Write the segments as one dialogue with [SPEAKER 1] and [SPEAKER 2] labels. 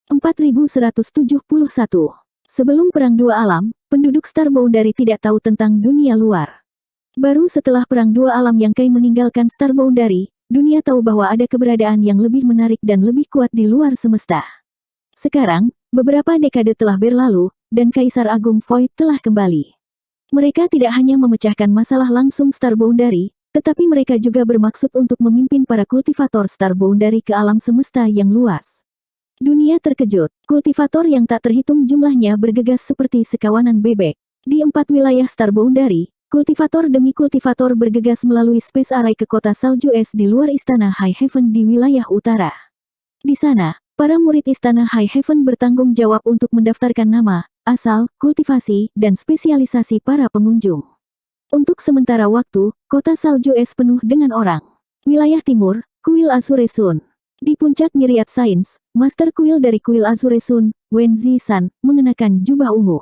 [SPEAKER 1] 4171. Sebelum Perang Dua Alam, penduduk Star Boundary tidak tahu tentang dunia luar. Baru setelah Perang Dua Alam yang Kai meninggalkan Star Boundary, dunia tahu bahwa ada keberadaan yang lebih menarik dan lebih kuat di luar semesta. Sekarang, beberapa dekade telah berlalu, dan Kaisar Agung Void telah kembali. Mereka tidak hanya memecahkan masalah langsung Star Boundary, tetapi mereka juga bermaksud untuk memimpin para kultivator Star Boundary ke alam semesta yang luas. Dunia terkejut, kultivator yang tak terhitung jumlahnya bergegas seperti sekawanan bebek. Di 4 wilayah Star Boundary, kultivator demi kultivator bergegas melalui Space Array ke kota salju es di luar Istana High Heaven di wilayah utara. Di sana, para murid Istana High Heaven bertanggung jawab untuk mendaftarkan nama, asal, kultivasi, dan spesialisasi para pengunjung. Untuk sementara waktu, kota salju es penuh dengan orang. Wilayah timur, Kuil Azure Sun. Di puncak Myriad Sains, Master Kuil dari Kuil Azure Sun, Wen Zisan, mengenakan jubah ungu.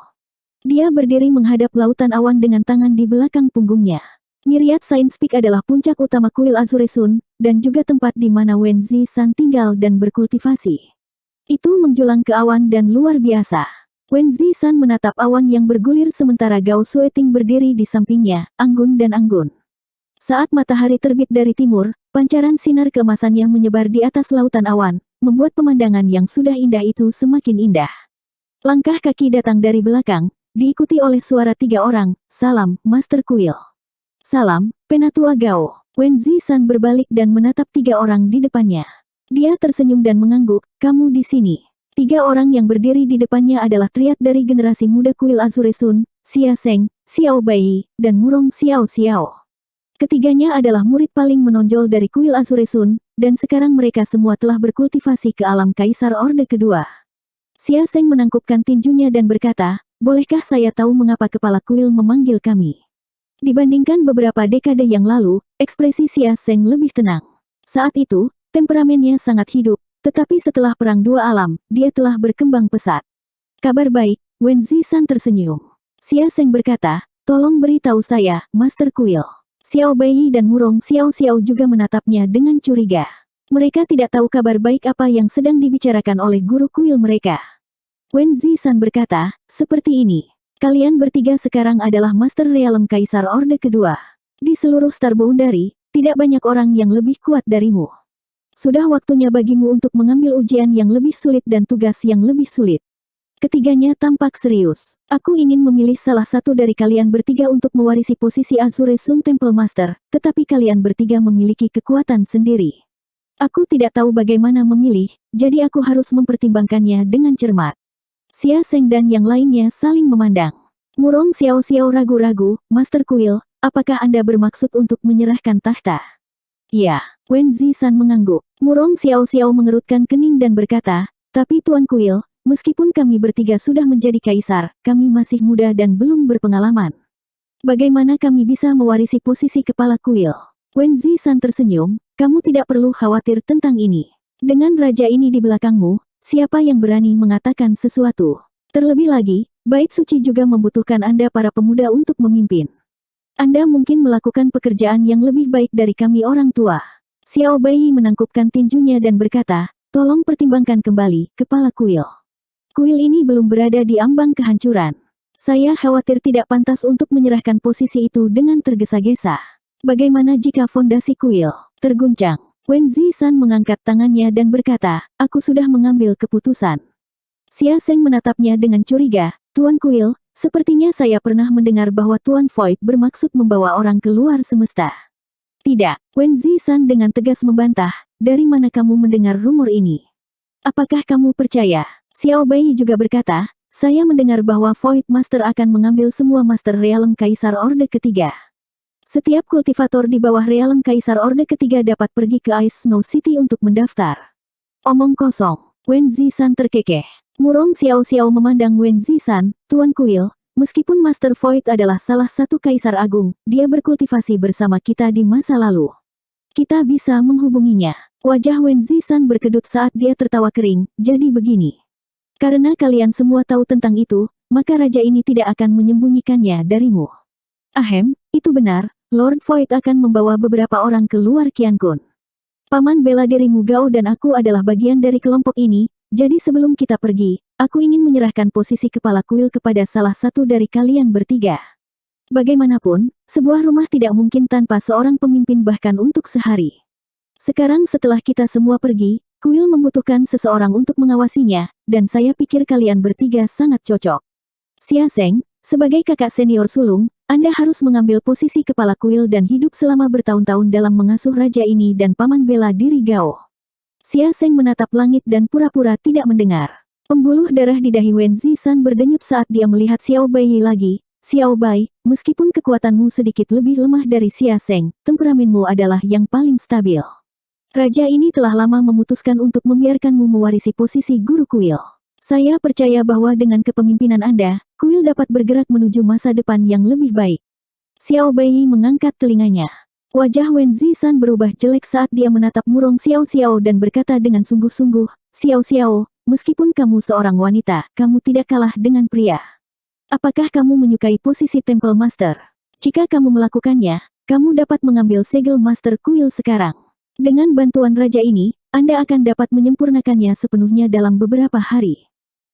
[SPEAKER 1] Dia berdiri menghadap lautan awan dengan tangan di belakang punggungnya. Myriad Sains Peak adalah puncak utama Kuil Azure Sun, dan juga tempat di mana Wen Zisan tinggal dan berkultivasi. Itu menjulang ke awan dan luar biasa. Wen Zisan menatap awan yang bergulir sementara Gao Sueting berdiri di sampingnya, anggun dan anggun. Saat matahari terbit dari timur, pancaran sinar keemasannya menyebar di atas lautan awan, membuat pemandangan yang sudah indah itu semakin indah. Langkah kaki datang dari belakang, diikuti oleh suara 3 orang, "Salam, Master Kuil." "Salam, Penatua Gao." Wen Zisan berbalik dan menatap 3 orang di depannya. Dia tersenyum dan mengangguk, "Kamu di sini." 3 orang yang berdiri di depannya adalah triad dari generasi muda Kuil Azure Sun, Xia Seng, Xiao Bai, dan Murong Xiao Xiao. Ketiganya adalah murid paling menonjol dari Kuil Azure Sun, dan sekarang mereka semua telah berkultivasi ke alam Kaisar Orde Kedua. Xia Seng menangkupkan tinjunya dan berkata, "Bolehkah saya tahu mengapa kepala kuil memanggil kami?" Dibandingkan beberapa dekade yang lalu, ekspresi Xia Seng lebih tenang. Saat itu, temperamennya sangat hidup, tetapi setelah Perang Dua Alam, dia telah berkembang pesat. "Kabar baik," Wen Zisan tersenyum. Xia Seng berkata, "Tolong beritahu saya, Master Kuil." Xiao Bai dan Murong Xiao Xiao juga menatapnya dengan curiga. Mereka tidak tahu kabar baik apa yang sedang dibicarakan oleh guru kuil mereka. Wen Zisan berkata, "Seperti ini. Kalian bertiga sekarang adalah Master Realm Kaisar Orde Kedua. Di seluruh Star Boundary, tidak banyak orang yang lebih kuat darimu. Sudah waktunya bagimu untuk mengambil ujian yang lebih sulit dan tugas yang lebih sulit." Ketiganya tampak serius. "Aku ingin memilih salah satu dari kalian bertiga untuk mewarisi posisi Azure Sun Temple Master, tetapi kalian bertiga memiliki kekuatan sendiri. Aku tidak tahu bagaimana memilih, jadi aku harus mempertimbangkannya dengan cermat." Xia Seng dan yang lainnya saling memandang. Murong Xiao Xiao ragu-ragu, "Master Kuil, apakah Anda bermaksud untuk menyerahkan tahta?" "Ya." Wen Zisan mengangguk. Murong Xiao Xiao mengerutkan kening dan berkata, "Tapi Tuan Kuil, meskipun kami bertiga sudah menjadi kaisar, kami masih muda dan belum berpengalaman. Bagaimana kami bisa mewarisi posisi kepala kuil?" Wen Zisan tersenyum, "Kamu tidak perlu khawatir tentang ini. Dengan raja ini di belakangmu, siapa yang berani mengatakan sesuatu? Terlebih lagi, Bait Suci juga membutuhkan Anda para pemuda untuk memimpin. Anda mungkin melakukan pekerjaan yang lebih baik dari kami orang tua." Xiao Bai menangkupkan tinjunya dan berkata, "Tolong pertimbangkan kembali, kepala kuil. Kuil ini belum berada di ambang kehancuran. Saya khawatir tidak pantas untuk menyerahkan posisi itu dengan tergesa-gesa. Bagaimana jika fondasi kuil terguncang?" Wen Zisan mengangkat tangannya dan berkata, "Aku sudah mengambil keputusan." Xia Seng menatapnya dengan curiga, "Tuan Kuil, sepertinya saya pernah mendengar bahwa Tuan Void bermaksud membawa orang ke luar semesta." "Tidak." Wen Zisan dengan tegas membantah, "Dari mana kamu mendengar rumor ini? Apakah kamu percaya?" Xiao Bai juga berkata, "Saya mendengar bahwa Void Master akan mengambil semua Master Realm Kaisar Orde Ketiga. Setiap kultivator di bawah Realm Kaisar Orde Ketiga dapat pergi ke Ice Snow City untuk mendaftar." "Omong kosong." Wen Zisan terkekeh. Murong Xiao Xiao memandang Wen Zisan, "Tuan Kuil, meskipun Master Void adalah salah satu kaisar agung, dia berkultivasi bersama kita di masa lalu. Kita bisa menghubunginya." Wajah Wen Zisan berkedut saat dia tertawa kering, "Jadi begini. Karena kalian semua tahu tentang itu, maka raja ini tidak akan menyembunyikannya darimu." "Ahem, itu benar, Lord Void akan membawa beberapa orang ke luar Qiankun. Paman bela dirimu Gao dan aku adalah bagian dari kelompok ini, jadi sebelum kita pergi, aku ingin menyerahkan posisi kepala kuil kepada salah satu dari kalian bertiga. Bagaimanapun, sebuah rumah tidak mungkin tanpa seorang pemimpin bahkan untuk sehari. Sekarang setelah kita semua pergi, kuil membutuhkan seseorang untuk mengawasinya, dan saya pikir kalian bertiga sangat cocok. Xia Zheng, sebagai kakak senior sulung, Anda harus mengambil posisi kepala kuil dan hidup selama bertahun-tahun dalam mengasuh raja ini dan paman bela diri Gao. Xia Zheng menatap langit dan pura-pura tidak mendengar. Pembuluh darah di dahi Wen Zishan berdenyut saat dia melihat Xiao Bai lagi. Xiao Bai, meskipun kekuatanmu sedikit lebih lemah dari Xia Zheng, temperamenmu adalah yang paling stabil. Raja ini telah lama memutuskan untuk membiarkanmu mewarisi posisi guru kuil. Saya percaya bahwa dengan kepemimpinan Anda, kuil dapat bergerak menuju masa depan yang lebih baik. Xiao Bai mengangkat telinganya. Wajah Wen Zishan berubah jelek saat dia menatap murung Xiao Xiao dan berkata dengan sungguh-sungguh, Xiao Xiao, meskipun kamu seorang wanita, kamu tidak kalah dengan pria. Apakah kamu menyukai posisi Temple Master? Jika kamu melakukannya, kamu dapat mengambil segel Master Kuil sekarang. Dengan bantuan raja ini, Anda akan dapat menyempurnakannya sepenuhnya dalam beberapa hari.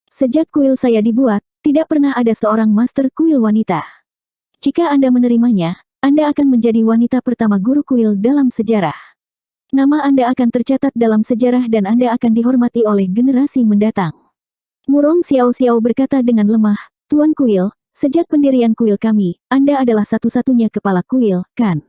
[SPEAKER 1] Sejak kuil saya dibuat, tidak pernah ada seorang master kuil wanita. Jika Anda menerimanya, Anda akan menjadi wanita pertama guru kuil dalam sejarah. Nama Anda akan tercatat dalam sejarah dan Anda akan dihormati oleh generasi mendatang. Murong Xiao Xiao berkata dengan lemah, Tuan Kuil, sejak pendirian kuil kami, Anda adalah satu-satunya kepala kuil, kan?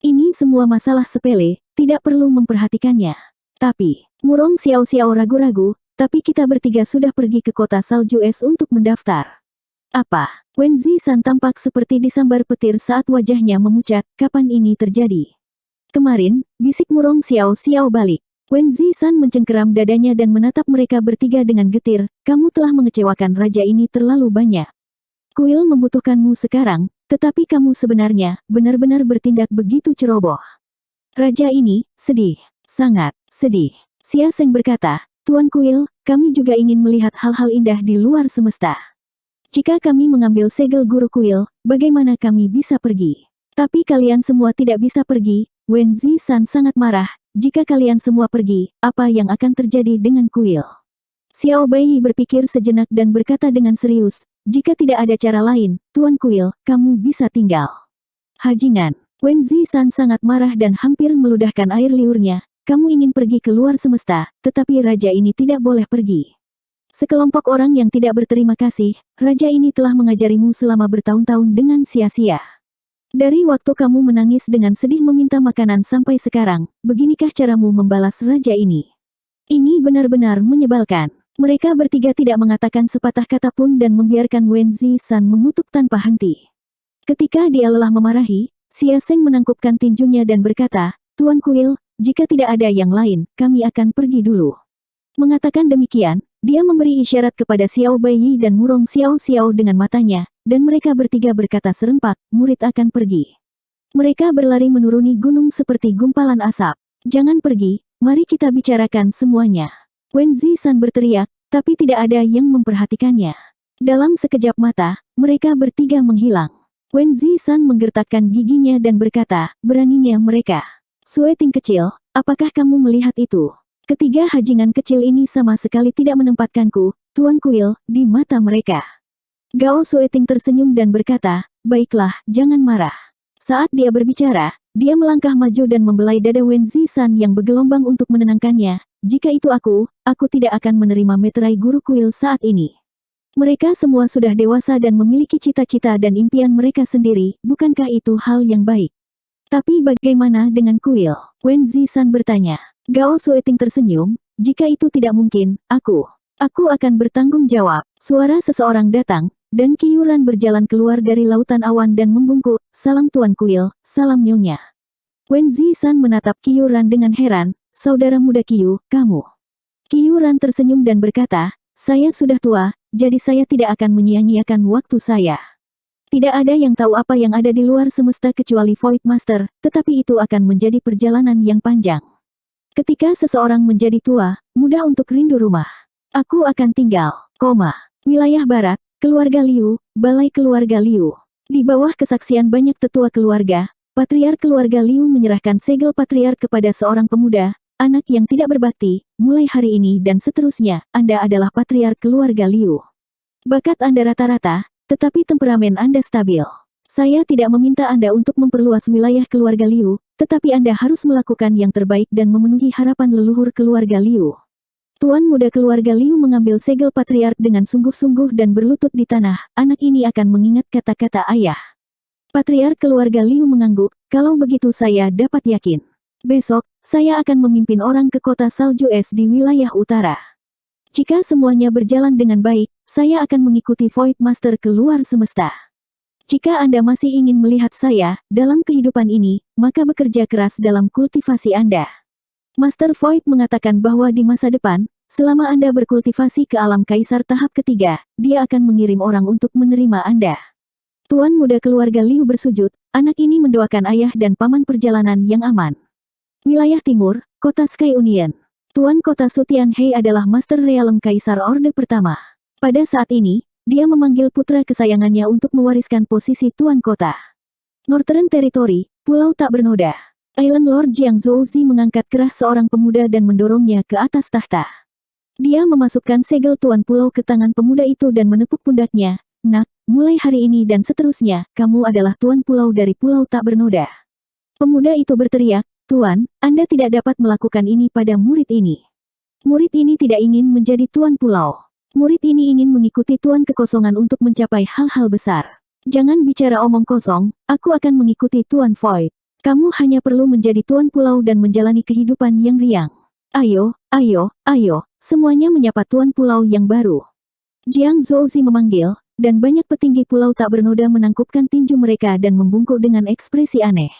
[SPEAKER 1] Ini semua masalah sepele, tidak perlu memperhatikannya. Tapi, Murong Xiao Xiao ragu-ragu, tapi kita bertiga sudah pergi ke kota salju es untuk mendaftar. Apa? Wen Zishan tampak seperti disambar petir saat wajahnya memucat, kapan ini terjadi? Kemarin, bisik Murong Xiao Xiao balik. Wen Zishan mencengkeram dadanya dan menatap mereka bertiga dengan getir, kamu telah mengecewakan raja ini terlalu banyak. Kuil membutuhkanmu sekarang, tetapi kamu sebenarnya, benar-benar bertindak begitu ceroboh. Raja ini, sedih. Sangat, sedih. Xia Zheng berkata, Tuan Kuil, kami juga ingin melihat hal-hal indah di luar semesta. Jika kami mengambil segel guru kuil, bagaimana kami bisa pergi? Tapi kalian semua tidak bisa pergi, Wen Zishan sangat marah, jika kalian semua pergi, apa yang akan terjadi dengan kuil? Xiao Bai berpikir sejenak dan berkata dengan serius, jika tidak ada cara lain, Tuan Kuil, kamu bisa tinggal. Hajingan. Wen Zishan sangat marah dan hampir meludahkan air liurnya. Kamu ingin pergi ke luar semesta, tetapi raja ini tidak boleh pergi. Sekelompok orang yang tidak berterima kasih, raja ini telah mengajarimu selama bertahun-tahun dengan sia-sia. Dari waktu kamu menangis dengan sedih meminta makanan sampai sekarang, beginikah caramu membalas raja ini? Ini benar-benar menyebalkan. Mereka bertiga tidak mengatakan sepatah kata pun dan membiarkan Wen Zishan mengutuk tanpa henti. Ketika dia lelah memarahi, Xia Zheng menangkupkan tinjunya dan berkata, Tuan Kuil, jika tidak ada yang lain, kami akan pergi dulu. Mengatakan demikian, dia memberi isyarat kepada Xiao Bai dan Murong Xiao Xiao dengan matanya, dan mereka bertiga berkata serempak, murid akan pergi. Mereka berlari menuruni gunung seperti gumpalan asap. Jangan pergi, mari kita bicarakan semuanya. Wen Zishan berteriak, tapi tidak ada yang memperhatikannya. Dalam sekejap mata, mereka bertiga menghilang. Wen Zishan menggertakkan giginya dan berkata, beraninya mereka. Sueting kecil, apakah kamu melihat itu? Ketiga hajingan kecil ini sama sekali tidak menempatkanku, Tuan Kuil, di mata mereka. Gao Sueting tersenyum dan berkata, baiklah, jangan marah. Saat dia berbicara, dia melangkah maju dan membelai dada Wen Zishan yang bergelombang untuk menenangkannya. Jika itu aku tidak akan menerima meterai guru kuil saat ini. Mereka semua sudah dewasa dan memiliki cita-cita dan impian mereka sendiri, bukankah itu hal yang baik? Tapi bagaimana dengan kuil? Wen Zishan bertanya. Gao Sueting tersenyum, jika itu tidak mungkin, aku akan bertanggung jawab. Suara seseorang datang, dan Qiyuran berjalan keluar dari lautan awan dan membungkuk, salam Tuan Kuil, salam Nyonya. Wen Zishan menatap Qiyuran dengan heran, saudara muda Qiyu, kamu. Qiyuran tersenyum dan berkata, saya sudah tua, jadi saya tidak akan menyia-nyiakan waktu saya. Tidak ada yang tahu apa yang ada di luar semesta kecuali Void Master, tetapi itu akan menjadi perjalanan yang panjang. Ketika seseorang menjadi tua, mudah untuk rindu rumah. Aku akan tinggal, wilayah barat, keluarga Liu, balai keluarga Liu. Di bawah kesaksian banyak tetua keluarga, patriark keluarga Liu menyerahkan segel patriark kepada seorang pemuda, anak yang tidak berbakti, mulai hari ini dan seterusnya, Anda adalah patriark keluarga Liu. Bakat Anda rata-rata, tetapi temperamen Anda stabil. Saya tidak meminta Anda untuk memperluas wilayah keluarga Liu, tetapi Anda harus melakukan yang terbaik dan memenuhi harapan leluhur keluarga Liu. Tuan muda keluarga Liu mengambil segel patriark dengan sungguh-sungguh dan berlutut di tanah. Anak ini akan mengingat kata-kata ayah. Patriark keluarga Liu mengangguk, kalau begitu saya dapat yakin. Besok, saya akan memimpin orang ke kota salju es di wilayah utara. Jika semuanya berjalan dengan baik, saya akan mengikuti Void Master ke luar semesta. Jika Anda masih ingin melihat saya dalam kehidupan ini, maka bekerja keras dalam kultivasi Anda. Master Void mengatakan bahwa di masa depan, selama Anda berkultivasi ke alam kaisar tahap ketiga, dia akan mengirim orang untuk menerima Anda. Tuan muda keluarga Liu bersujud, anak ini mendoakan ayah dan paman perjalanan yang aman. Wilayah Timur, Kota Sky Union. Tuan Kota Sutian Hei adalah Master Realm Kaisar Orde Pertama. Pada saat ini, dia memanggil putra kesayangannya untuk mewariskan posisi Tuan Kota. Northern Territory, Pulau Tak Bernoda. Island Lord Jiang Zhouzi mengangkat kerah seorang pemuda dan mendorongnya ke atas tahta. Dia memasukkan segel Tuan Pulau ke tangan pemuda itu dan menepuk pundaknya. Nak, mulai hari ini dan seterusnya, kamu adalah Tuan Pulau dari Pulau Tak Bernoda. Pemuda itu berteriak, Tuan, Anda tidak dapat melakukan ini pada murid ini. Murid ini tidak ingin menjadi Tuan Pulau. Murid ini ingin mengikuti Tuan Kekosongan untuk mencapai hal-hal besar. Jangan bicara omong kosong, aku akan mengikuti Tuan Void. Kamu hanya perlu menjadi Tuan Pulau dan menjalani kehidupan yang riang. Ayo, ayo, ayo, semuanya menyapa Tuan Pulau yang baru. Jiang Zhouzi memanggil, dan banyak petinggi Pulau Tak Bernoda menangkupkan tinju mereka dan membungkuk dengan ekspresi aneh.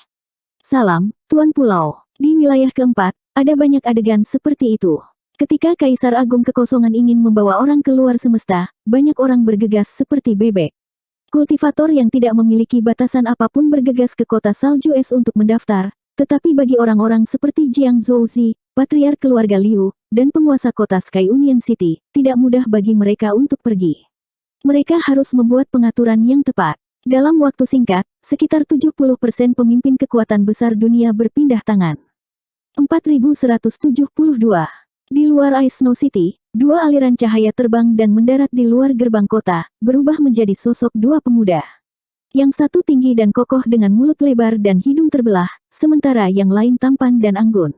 [SPEAKER 1] Salam, Tuan Pulau. Di wilayah keempat, ada banyak adegan seperti itu. Ketika Kaisar Agung Kekosongan ingin membawa orang keluar semesta, banyak orang bergegas seperti bebek. Kultivator yang tidak memiliki batasan apapun bergegas ke kota salju es untuk mendaftar, tetapi bagi orang-orang seperti Jiang Zhouzi, patriark keluarga Liu, dan penguasa kota Sky Union City, tidak mudah bagi mereka untuk pergi. Mereka harus membuat pengaturan yang tepat. Dalam waktu singkat, sekitar 70% pemimpin kekuatan besar dunia berpindah tangan. 4172. Di luar Ice Snow City, dua aliran cahaya terbang dan mendarat di luar gerbang kota, berubah menjadi sosok dua pemuda. Yang satu tinggi dan kokoh dengan mulut lebar dan hidung terbelah, sementara yang lain tampan dan anggun.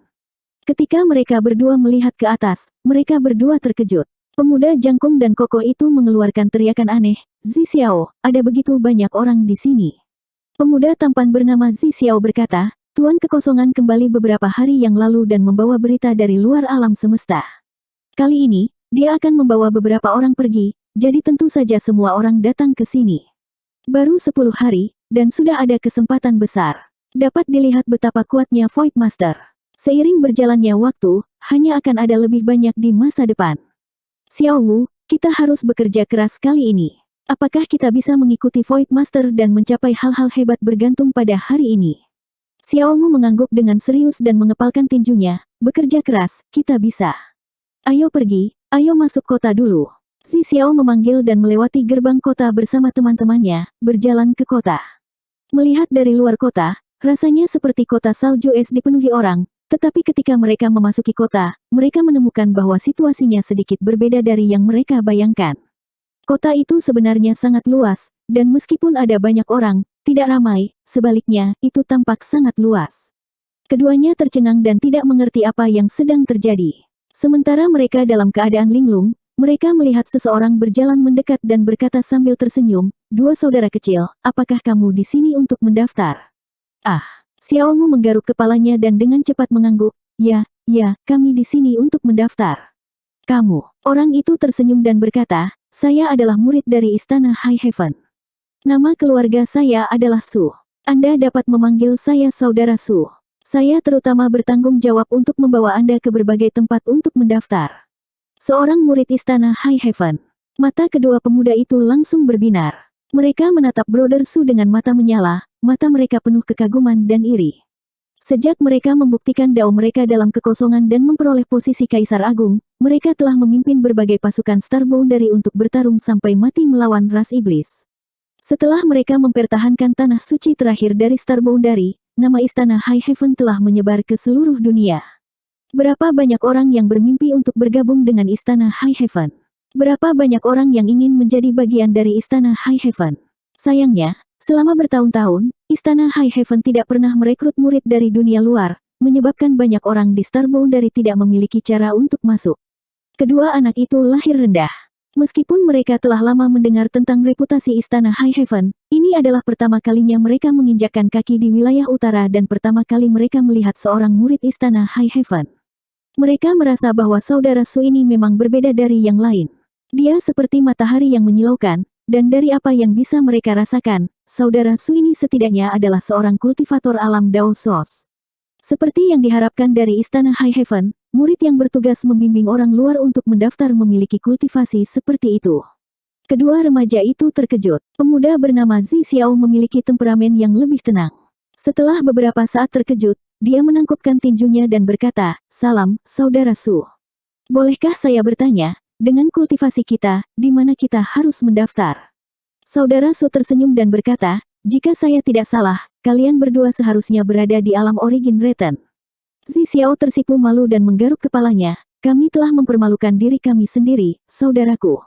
[SPEAKER 1] Ketika mereka berdua melihat ke atas, mereka berdua terkejut. Pemuda jangkung dan kokoh itu mengeluarkan teriakan aneh, Zi Xiao, ada begitu banyak orang di sini. Pemuda tampan bernama Zi Xiao berkata, Tuan Kekosongan kembali beberapa hari yang lalu dan membawa berita dari luar alam semesta. Kali ini, dia akan membawa beberapa orang pergi, jadi tentu saja semua orang datang ke sini. Baru 10 hari, dan sudah ada kesempatan besar. Dapat dilihat betapa kuatnya Void Master. Seiring berjalannya waktu, hanya akan ada lebih banyak di masa depan. Xiao Wu, kita harus bekerja keras kali ini. Apakah kita bisa mengikuti Void Master dan mencapai hal-hal hebat bergantung pada hari ini? Xiao Wu mengangguk dengan serius dan mengepalkan tinjunya, bekerja keras, kita bisa. Ayo pergi, ayo masuk kota dulu. Zi Xiao memanggil dan melewati gerbang kota bersama teman-temannya, berjalan ke kota. Melihat dari luar kota, rasanya seperti kota salju es dipenuhi orang, tetapi ketika mereka memasuki kota, mereka menemukan bahwa situasinya sedikit berbeda dari yang mereka bayangkan. Kota itu sebenarnya sangat luas, dan meskipun ada banyak orang, tidak ramai, sebaliknya, itu tampak sangat luas. Keduanya tercengang dan tidak mengerti apa yang sedang terjadi. Sementara mereka dalam keadaan linglung, mereka melihat seseorang berjalan mendekat dan berkata sambil tersenyum, dua saudara kecil, apakah kamu di sini untuk mendaftar? Ah, Xiao Wu menggaruk kepalanya dan dengan cepat mengangguk, ya, kami di sini untuk mendaftar. Kamu, orang itu tersenyum dan berkata, saya adalah murid dari Istana High Heaven. Nama keluarga saya adalah Su. Anda dapat memanggil saya Saudara Su. Saya terutama bertanggung jawab untuk membawa Anda ke berbagai tempat untuk mendaftar. Seorang murid Istana High Heaven. Mata kedua pemuda itu langsung berbinar. Mereka menatap Brother Su dengan mata menyala, mata mereka penuh kekaguman dan iri. Sejak mereka membuktikan dao mereka dalam kekosongan dan memperoleh posisi Kaisar Agung, mereka telah memimpin berbagai pasukan Star Boundary untuk bertarung sampai mati melawan ras iblis. Setelah mereka mempertahankan tanah suci terakhir dari Star Boundary, nama Istana High Heaven telah menyebar ke seluruh dunia. Berapa banyak orang yang bermimpi untuk bergabung dengan Istana High Heaven? Berapa banyak orang yang ingin menjadi bagian dari Istana High Heaven? Sayangnya, selama bertahun-tahun, Istana High Heaven tidak pernah merekrut murid dari dunia luar, menyebabkan banyak orang di Star Boundary tidak memiliki cara untuk masuk. Kedua anak itu lahir rendah. Meskipun mereka telah lama mendengar tentang reputasi Istana High Heaven, ini adalah pertama kalinya mereka menginjakkan kaki di wilayah utara dan pertama kali mereka melihat seorang murid Istana High Heaven. Mereka merasa bahwa saudara Su ini memang berbeda dari yang lain. Dia seperti matahari yang menyilaukan, dan dari apa yang bisa mereka rasakan, saudara Su ini setidaknya adalah seorang kultivator alam Dao Sos. Seperti yang diharapkan dari Istana High Heaven, murid yang bertugas membimbing orang luar untuk mendaftar memiliki kultivasi seperti itu. Kedua remaja itu terkejut. Pemuda bernama Zi Xiao memiliki temperamen yang lebih tenang. Setelah beberapa saat terkejut, dia menangkupkan tinjunya dan berkata, "Salam, Saudara Su. Bolehkah saya bertanya, dengan kultivasi kita, di mana kita harus mendaftar?" Saudara Su tersenyum dan berkata, "Jika saya tidak salah, kalian berdua seharusnya berada di alam Origin Return." Zi Xiao tersipu malu dan menggaruk kepalanya. "Kami telah mempermalukan diri kami sendiri, saudaraku.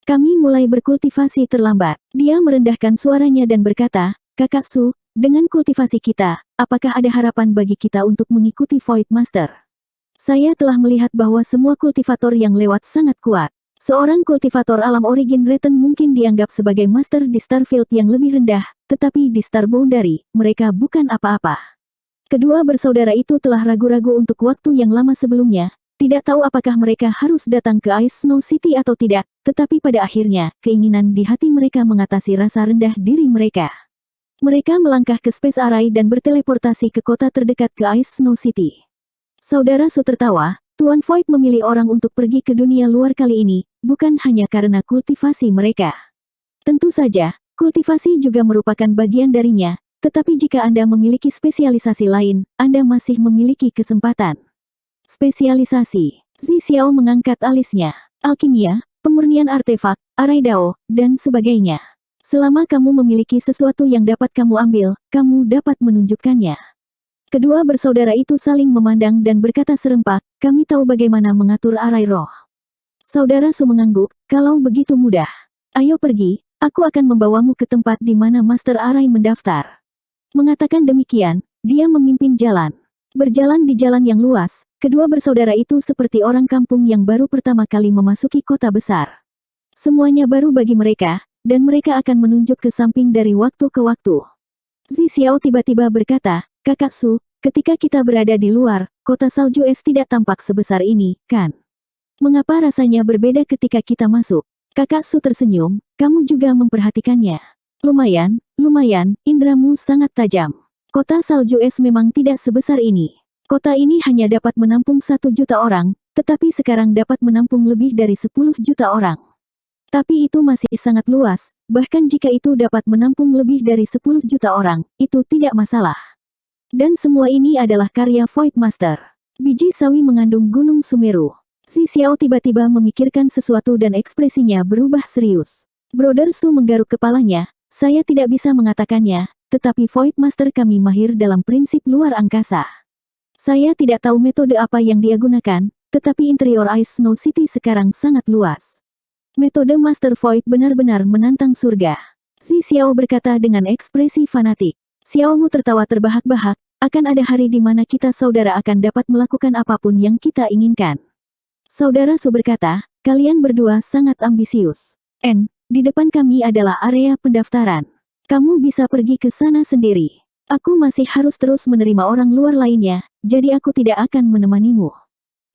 [SPEAKER 1] Kami mulai berkultivasi terlambat." Dia merendahkan suaranya dan berkata, "Kakak Su, dengan kultivasi kita, apakah ada harapan bagi kita untuk mengikuti Void Master? Saya telah melihat bahwa semua kultivator yang lewat sangat kuat. Seorang kultivator alam Origin Return mungkin dianggap sebagai master di Starfield yang lebih rendah, tetapi di Star Boundary, mereka bukan apa-apa." Kedua bersaudara itu telah ragu-ragu untuk waktu yang lama sebelumnya, tidak tahu apakah mereka harus datang ke Ice Snow City atau tidak, tetapi pada akhirnya, keinginan di hati mereka mengatasi rasa rendah diri mereka. Mereka melangkah ke Space Array dan berteleportasi ke kota terdekat ke Ice Snow City. Saudara Su tertawa, Tuan Void memilih orang untuk pergi ke dunia luar kali ini, bukan hanya karena kultivasi mereka. Tentu saja, kultivasi juga merupakan bagian darinya, tetapi jika Anda memiliki spesialisasi lain, Anda masih memiliki kesempatan. Spesialisasi. Zi Xiao mengangkat alisnya. Alkimia, pemurnian artefak, arai dao, dan sebagainya. Selama kamu memiliki sesuatu yang dapat kamu ambil, kamu dapat menunjukkannya. Kedua bersaudara itu saling memandang dan berkata serempak, "Kami tahu bagaimana mengatur arai roh." Saudara Su mengangguk, "Kalau begitu mudah. Ayo pergi, aku akan membawamu ke tempat di mana Master Arai mendaftar." Mengatakan demikian, dia memimpin jalan. Berjalan di jalan yang luas, kedua bersaudara itu seperti orang kampung yang baru pertama kali memasuki kota besar. Semuanya baru bagi mereka, dan mereka akan menunjuk ke samping dari waktu ke waktu. Zi Xiao tiba-tiba berkata, "Kakak Su, ketika kita berada di luar, kota salju es tidak tampak sebesar ini, kan? Mengapa rasanya berbeda ketika kita masuk?" Kakak Su tersenyum, "Kamu juga memperhatikannya." Lumayan, indramu sangat tajam. Kota salju es memang tidak sebesar ini. Kota ini hanya dapat menampung 1 juta orang, tetapi sekarang dapat menampung lebih dari 10 juta orang. Tapi itu masih sangat luas, bahkan jika itu dapat menampung lebih dari 10 juta orang, itu tidak masalah. Dan semua ini adalah karya Void Master. Biji sawi mengandung Gunung Sumeru. Zi Xiao tiba-tiba memikirkan sesuatu dan ekspresinya berubah serius. Brother Su menggaruk kepalanya, "Saya tidak bisa mengatakannya, tetapi Void Master kami mahir dalam prinsip luar angkasa. Saya tidak tahu metode apa yang dia gunakan, tetapi interior Ice Snow City sekarang sangat luas. Metode Master Void benar-benar menantang surga." Zi Xiao berkata dengan ekspresi fanatik. Xiao Wu tertawa terbahak-bahak, "Akan ada hari di mana kita saudara akan dapat melakukan apapun yang kita inginkan." Saudara Su berkata, "Kalian berdua sangat ambisius. Di depan kami adalah area pendaftaran. Kamu bisa pergi ke sana sendiri. Aku masih harus terus menerima orang luar lainnya, jadi aku tidak akan menemanimu."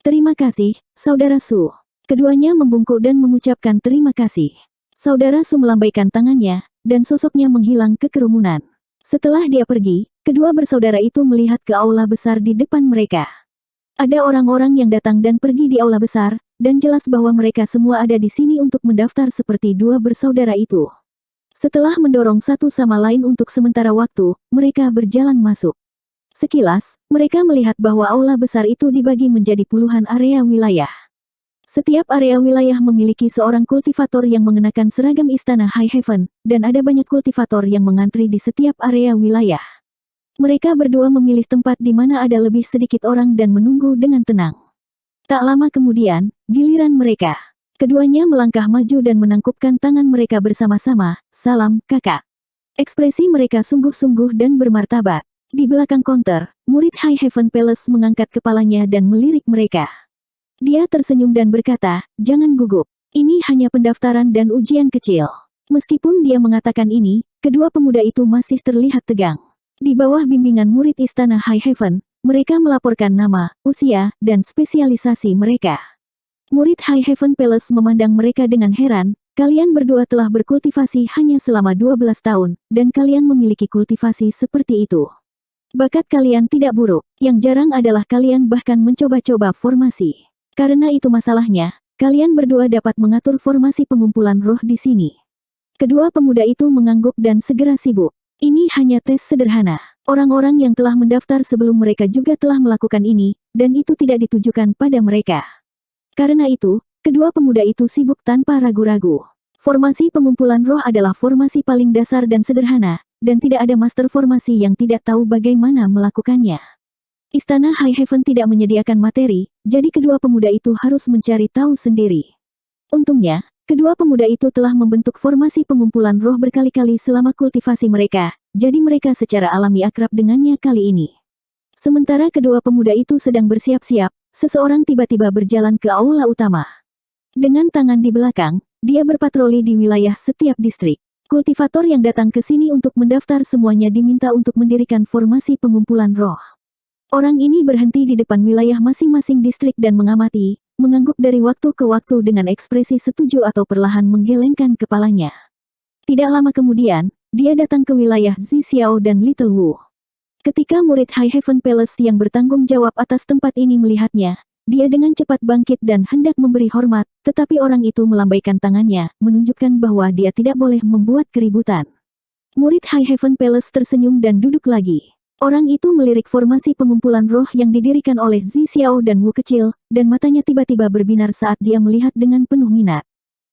[SPEAKER 1] "Terima kasih, Saudara Su." Keduanya membungkuk dan mengucapkan terima kasih. Saudara Su melambaikan tangannya, dan sosoknya menghilang ke kerumunan. Setelah dia pergi, kedua bersaudara itu melihat ke aula besar di depan mereka. Ada orang-orang yang datang dan pergi di aula besar, dan jelas bahwa mereka semua ada di sini untuk mendaftar seperti dua bersaudara itu. Setelah mendorong satu sama lain untuk sementara waktu, mereka berjalan masuk. Sekilas, mereka melihat bahwa aula besar itu dibagi menjadi puluhan area wilayah. Setiap area wilayah memiliki seorang kultivator yang mengenakan seragam Istana High Heaven, dan ada banyak kultivator yang mengantri di setiap area wilayah. Mereka berdua memilih tempat di mana ada lebih sedikit orang dan menunggu dengan tenang. Tak lama kemudian, giliran mereka. Keduanya melangkah maju dan menangkupkan tangan mereka bersama-sama. Salam, kakak. Ekspresi mereka sungguh-sungguh dan bermartabat. Di belakang konter, murid High Heaven Palace mengangkat kepalanya dan melirik mereka. Dia tersenyum dan berkata, jangan gugup. Ini hanya pendaftaran dan ujian kecil. Meskipun dia mengatakan ini, kedua pemuda itu masih terlihat tegang. Di bawah bimbingan murid Istana High Heaven, mereka melaporkan nama, usia, dan spesialisasi mereka. Murid High Heaven Palace memandang mereka dengan heran, kalian berdua telah berkultivasi hanya selama 12 tahun, dan kalian memiliki kultivasi seperti itu. Bakat kalian tidak buruk, yang jarang adalah kalian bahkan mencoba-coba formasi. Karena itu masalahnya, kalian berdua dapat mengatur formasi pengumpulan roh di sini. Kedua pemuda itu mengangguk dan segera sibuk. Ini hanya tes sederhana. Orang-orang yang telah mendaftar sebelum mereka juga telah melakukan ini, dan itu tidak ditujukan pada mereka. Karena itu, kedua pemuda itu sibuk tanpa ragu-ragu. Formasi pengumpulan roh adalah formasi paling dasar dan sederhana, dan tidak ada master formasi yang tidak tahu bagaimana melakukannya. Istana High Heaven tidak menyediakan materi, jadi kedua pemuda itu harus mencari tahu sendiri. Untungnya, kedua pemuda itu telah membentuk formasi pengumpulan roh berkali-kali selama kultivasi mereka, jadi mereka secara alami akrab dengannya kali ini. Sementara kedua pemuda itu sedang bersiap-siap, seseorang tiba-tiba berjalan ke aula utama. Dengan tangan di belakang, dia berpatroli di wilayah setiap distrik. Kultivator yang datang ke sini untuk mendaftar semuanya diminta untuk mendirikan formasi pengumpulan roh. Orang ini berhenti di depan wilayah masing-masing distrik dan mengamati, mengangguk dari waktu ke waktu dengan ekspresi setuju atau perlahan menggelengkan kepalanya. Tidak lama kemudian, dia datang ke wilayah Zi Xiao dan Little Wu. Ketika murid High Heaven Palace yang bertanggung jawab atas tempat ini melihatnya, dia dengan cepat bangkit dan hendak memberi hormat, tetapi orang itu melambaikan tangannya, menunjukkan bahwa dia tidak boleh membuat keributan. Murid High Heaven Palace tersenyum dan duduk lagi. Orang itu melirik formasi pengumpulan roh yang didirikan oleh Zi Xiao dan Wu kecil, dan matanya tiba-tiba berbinar saat dia melihat dengan penuh minat.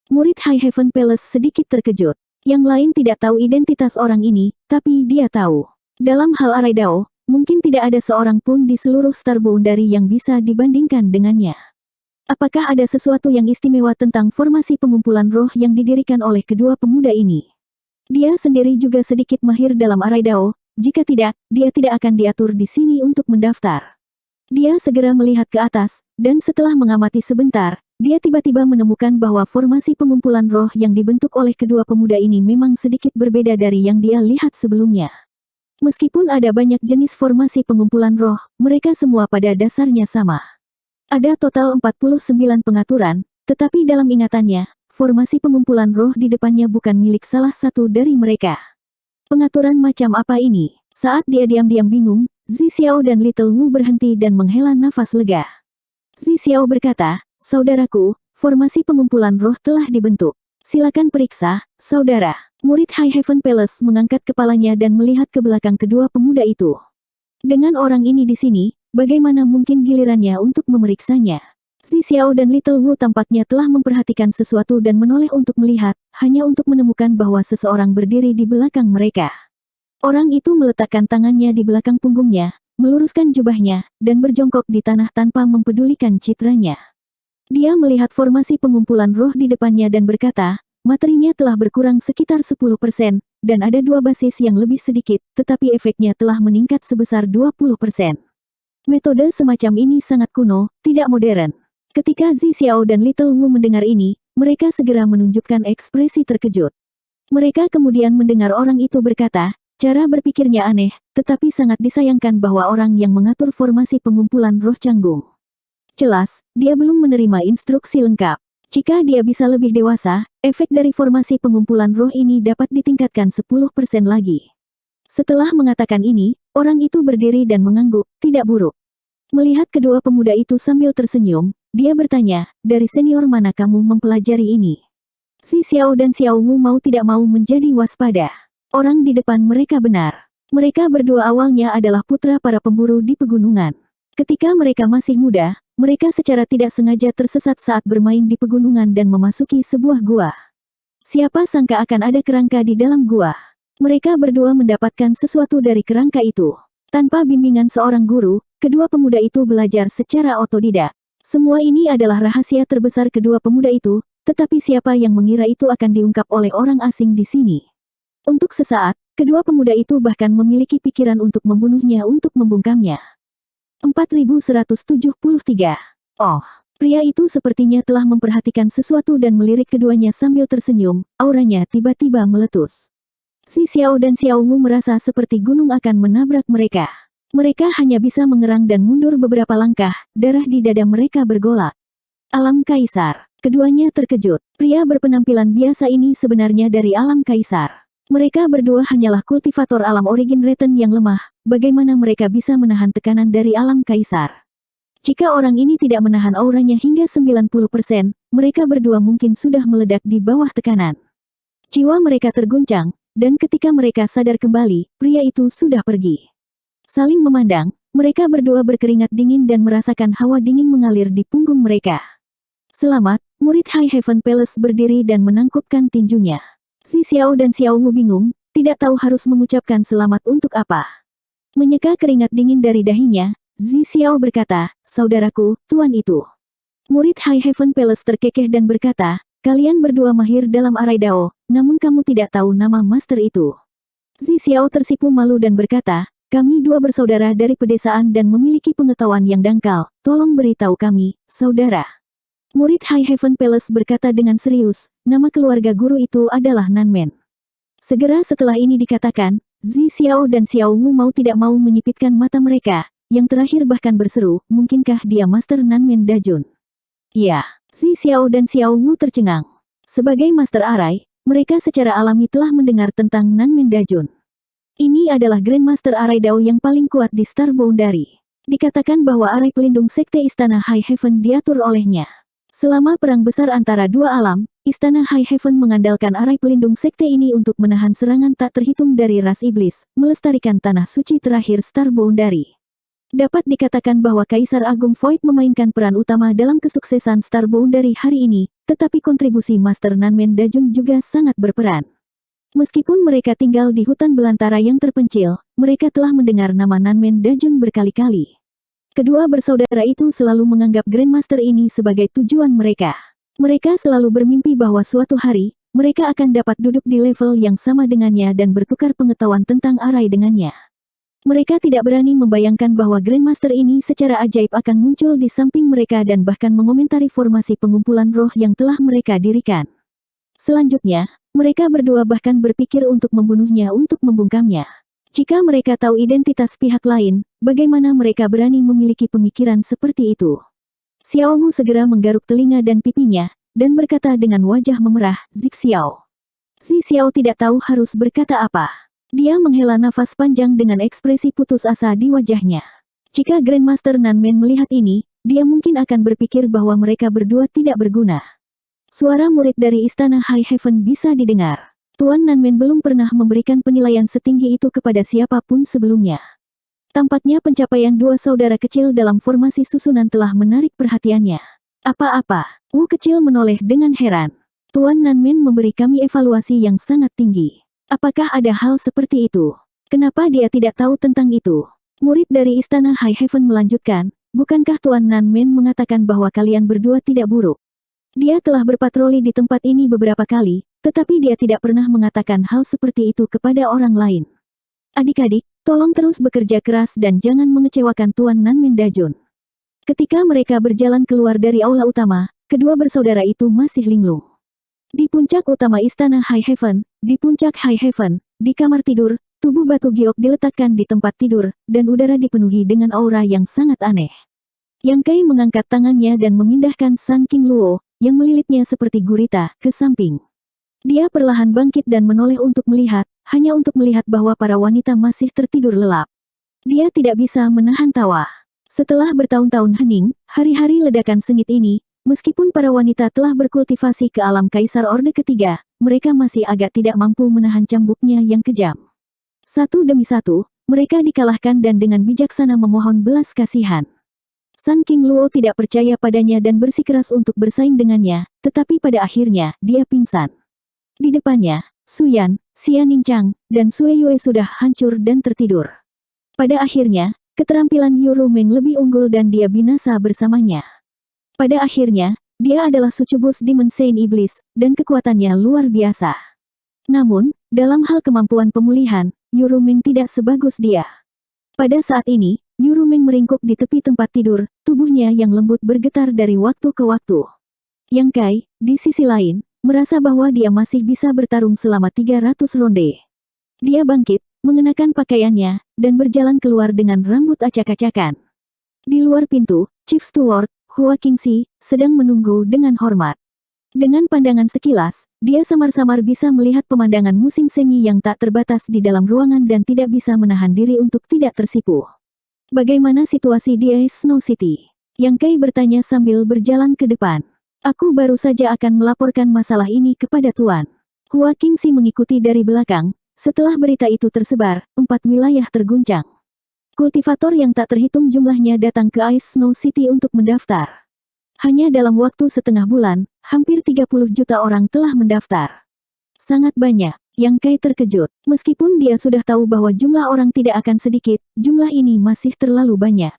[SPEAKER 1] Murid High Heaven Palace sedikit terkejut. Yang lain tidak tahu identitas orang ini, tapi dia tahu. Dalam hal Araidao, mungkin tidak ada seorang pun di seluruh Star Boundary yang bisa dibandingkan dengannya. Apakah ada sesuatu yang istimewa tentang formasi pengumpulan roh yang didirikan oleh kedua pemuda ini? Dia sendiri juga sedikit mahir dalam Araidao, jika tidak, dia tidak akan diatur di sini untuk mendaftar. Dia segera melihat ke atas, dan setelah mengamati sebentar, dia tiba-tiba menemukan bahwa formasi pengumpulan roh yang dibentuk oleh kedua pemuda ini memang sedikit berbeda dari yang dia lihat sebelumnya. Meskipun ada banyak jenis formasi pengumpulan roh, mereka semua pada dasarnya sama. Ada total 49 pengaturan, tetapi dalam ingatannya, formasi pengumpulan roh di depannya bukan milik salah satu dari mereka. Pengaturan macam apa ini? Saat dia diam-diam bingung, Zi Xiao dan Little Wu berhenti dan menghela nafas lega. Zi Xiao berkata, saudaraku, formasi pengumpulan roh telah dibentuk. Silakan periksa, saudara. Murid High Heaven Palace mengangkat kepalanya dan melihat ke belakang kedua pemuda itu. Dengan orang ini di sini, bagaimana mungkin gilirannya untuk memeriksanya? Zi Xiao dan Little Wu tampaknya telah memperhatikan sesuatu dan menoleh untuk melihat, hanya untuk menemukan bahwa seseorang berdiri di belakang mereka. Orang itu meletakkan tangannya di belakang punggungnya, meluruskan jubahnya, dan berjongkok di tanah tanpa mempedulikan citranya. Dia melihat formasi pengumpulan roh di depannya dan berkata, materinya telah berkurang sekitar 10%, dan ada dua basis yang lebih sedikit, tetapi efeknya telah meningkat sebesar 20%. Metode semacam ini sangat kuno, tidak modern. Ketika Zi Xiao dan Little Wu mendengar ini, mereka segera menunjukkan ekspresi terkejut. Mereka kemudian mendengar orang itu berkata, cara berpikirnya aneh, tetapi sangat disayangkan bahwa orang yang mengatur formasi pengumpulan roh canggung. Jelas, dia belum menerima instruksi lengkap. Jika dia bisa lebih dewasa, efek dari formasi pengumpulan roh ini dapat ditingkatkan 10% lagi. Setelah mengatakan ini, orang itu berdiri dan mengangguk, tidak buruk. Melihat kedua pemuda itu sambil tersenyum, dia bertanya, dari senior mana kamu mempelajari ini? Si Xiao dan Xiao Wu mau tidak mau menjadi waspada. Orang di depan mereka benar. Mereka berdua awalnya adalah putra para pemburu di pegunungan. Ketika mereka masih muda, mereka secara tidak sengaja tersesat saat bermain di pegunungan dan memasuki sebuah gua. Siapa sangka akan ada kerangka di dalam gua. Mereka berdua mendapatkan sesuatu dari kerangka itu. Tanpa bimbingan seorang guru, kedua pemuda itu belajar secara otodidak. Semua ini adalah rahasia terbesar kedua pemuda itu, tetapi siapa yang mengira itu akan diungkap oleh orang asing di sini? Untuk sesaat, kedua pemuda itu bahkan memiliki pikiran untuk membunuhnya untuk membungkamnya. 4173. Oh, pria itu sepertinya telah memperhatikan sesuatu dan melirik keduanya sambil tersenyum, auranya tiba-tiba meletus. Si Xiao dan Xiao Wu merasa seperti gunung akan menabrak mereka. Mereka hanya bisa mengerang dan mundur beberapa langkah, darah di dada mereka bergolak. Alam Kaisar. Keduanya terkejut. Pria berpenampilan biasa ini sebenarnya dari alam Kaisar. Mereka berdua hanyalah kultivator alam origin Reten yang lemah. Bagaimana mereka bisa menahan tekanan dari alam Kaisar? Jika orang ini tidak menahan auranya hingga 90%, mereka berdua mungkin sudah meledak di bawah tekanan. Jiwa mereka terguncang, dan ketika mereka sadar kembali, pria itu sudah pergi. Saling memandang, mereka berdua berkeringat dingin dan merasakan hawa dingin mengalir di punggung mereka. Selamat, murid High Heaven Palace berdiri dan menangkupkan tinjunya. Si Xiao dan Xiao Wu bingung, tidak tahu harus mengucapkan selamat untuk apa. Menyeka keringat dingin dari dahinya, Zi Xiao berkata, "Saudaraku, tuan itu." Murid High Heaven Palace terkekeh dan berkata, "Kalian berdua mahir dalam arai dao, namun kamu tidak tahu nama master itu." Zi Xiao tersipu malu dan berkata, "Kami dua bersaudara dari pedesaan dan memiliki pengetahuan yang dangkal, tolong beritahu kami, saudara." Murid High Heaven Palace berkata dengan serius, "Nama keluarga guru itu adalah Nanmen." Segera setelah ini dikatakan, Zi Xiao dan Xiao Wu mau tidak mau menyipitkan mata mereka, yang terakhir bahkan berseru, "Mungkinkah dia Master Nanmen Dajun?" Ya, Zi Xiao dan Xiao Wu tercengang. Sebagai Master Arai, mereka secara alami telah mendengar tentang Nanmen Dajun. Ini adalah Grandmaster Arai Dao yang paling kuat di Star Boundary. Dikatakan bahwa arai pelindung sekte Istana High Heaven diatur olehnya. Selama perang besar antara dua alam, Istana High Heaven mengandalkan arai pelindung sekte ini untuk menahan serangan tak terhitung dari ras iblis, melestarikan tanah suci terakhir Star Boundary. Dapat dikatakan bahwa Kaisar Agung Void memainkan peran utama dalam kesuksesan Star Boundary hari ini, tetapi kontribusi Master Nanmen Dajun juga sangat berperan. Meskipun mereka tinggal di hutan belantara yang terpencil, mereka telah mendengar nama Nanmen Dajun berkali-kali. Kedua bersaudara itu selalu menganggap Grandmaster ini sebagai tujuan mereka. Mereka selalu bermimpi bahwa suatu hari, mereka akan dapat duduk di level yang sama dengannya dan bertukar pengetahuan tentang arai dengannya. Mereka tidak berani membayangkan bahwa Grandmaster ini secara ajaib akan muncul di samping mereka dan bahkan mengomentari formasi pengumpulan roh yang telah mereka dirikan. Selanjutnya, mereka berdua bahkan berpikir untuk membunuhnya untuk membungkamnya. Jika mereka tahu identitas pihak lain, bagaimana mereka berani memiliki pemikiran seperti itu? Xiao Wu segera menggaruk telinga dan pipinya, dan berkata dengan wajah memerah, "Zi Xiao." Zi Xiao tidak tahu harus berkata apa. Dia menghela nafas panjang dengan ekspresi putus asa di wajahnya. Jika Grandmaster Nanmen melihat ini, dia mungkin akan berpikir bahwa mereka berdua tidak berguna. Suara murid dari Istana High Heaven bisa didengar. Tuan Nanmen belum pernah memberikan penilaian setinggi itu kepada siapapun sebelumnya. Tampaknya pencapaian dua saudara kecil dalam formasi susunan telah menarik perhatiannya. Apa-apa? Wu kecil menoleh dengan heran. Tuan Nanmen memberi kami evaluasi yang sangat tinggi. Apakah ada hal seperti itu? Kenapa dia tidak tahu tentang itu? Murid dari Istana High Heaven melanjutkan, bukankah Tuan Nanmen mengatakan bahwa kalian berdua tidak buruk? Dia telah berpatroli di tempat ini beberapa kali, tetapi dia tidak pernah mengatakan hal seperti itu kepada orang lain. Adik-adik, tolong terus bekerja keras dan jangan mengecewakan Tuan Nanmen Dajun. Ketika mereka berjalan keluar dari aula utama, kedua bersaudara itu masih linglung. Di puncak utama Istana High Heaven, di puncak High Heaven, di kamar tidur, tubuh batu giok diletakkan di tempat tidur, dan udara dipenuhi dengan aura yang sangat aneh. Yang Kai mengangkat tangannya dan memindahkan San King Luo, yang melilitnya seperti gurita, ke samping. Dia perlahan bangkit dan menoleh untuk melihat, hanya untuk melihat bahwa para wanita masih tertidur lelap. Dia tidak bisa menahan tawa. Setelah bertahun-tahun hening, hari-hari ledakan sengit ini, meskipun para wanita telah berkultivasi ke alam Kaisar Orde Ketiga, mereka masih agak tidak mampu menahan cambuknya yang kejam. Satu demi satu, mereka dikalahkan dan dengan bijaksana memohon belas kasihan. San King Luo tidak percaya padanya dan bersikeras untuk bersaing dengannya, tetapi pada akhirnya, dia pingsan. Di depannya, Su Yan, Xia Ningchang, dan Sue Yue sudah hancur dan tertidur. Pada akhirnya, keterampilan Yuru Meng lebih unggul dan dia binasa bersamanya. Pada akhirnya, dia adalah sucubus Demon Saint Iblis, dan kekuatannya luar biasa. Namun, dalam hal kemampuan pemulihan, Yuru Meng tidak sebagus dia. Pada saat ini, Yuru Meng meringkuk di tepi tempat tidur, tubuhnya yang lembut bergetar dari waktu ke waktu. Yang Kai, di sisi lain, merasa bahwa dia masih bisa bertarung selama 300 ronde. Dia bangkit, mengenakan pakaiannya, dan berjalan keluar dengan rambut acak-acakan. Di luar pintu, Chief Steward, Hua Qingxi, sedang menunggu dengan hormat. Dengan pandangan sekilas, dia samar-samar bisa melihat pemandangan musim semi yang tak terbatas di dalam ruangan dan tidak bisa menahan diri untuk tidak tersipu. Bagaimana situasi di Snow City? Yang Kai bertanya sambil berjalan ke depan. Aku baru saja akan melaporkan masalah ini kepada Tuan. Hua Qingxi mengikuti dari belakang. Setelah berita itu tersebar, 4 wilayah terguncang. Kultivator yang tak terhitung jumlahnya datang ke Ice Snow City untuk mendaftar. Hanya dalam waktu setengah bulan, hampir 30 juta orang telah mendaftar. Sangat banyak. Yang Kai terkejut. Meskipun dia sudah tahu bahwa jumlah orang tidak akan sedikit, jumlah ini masih terlalu banyak.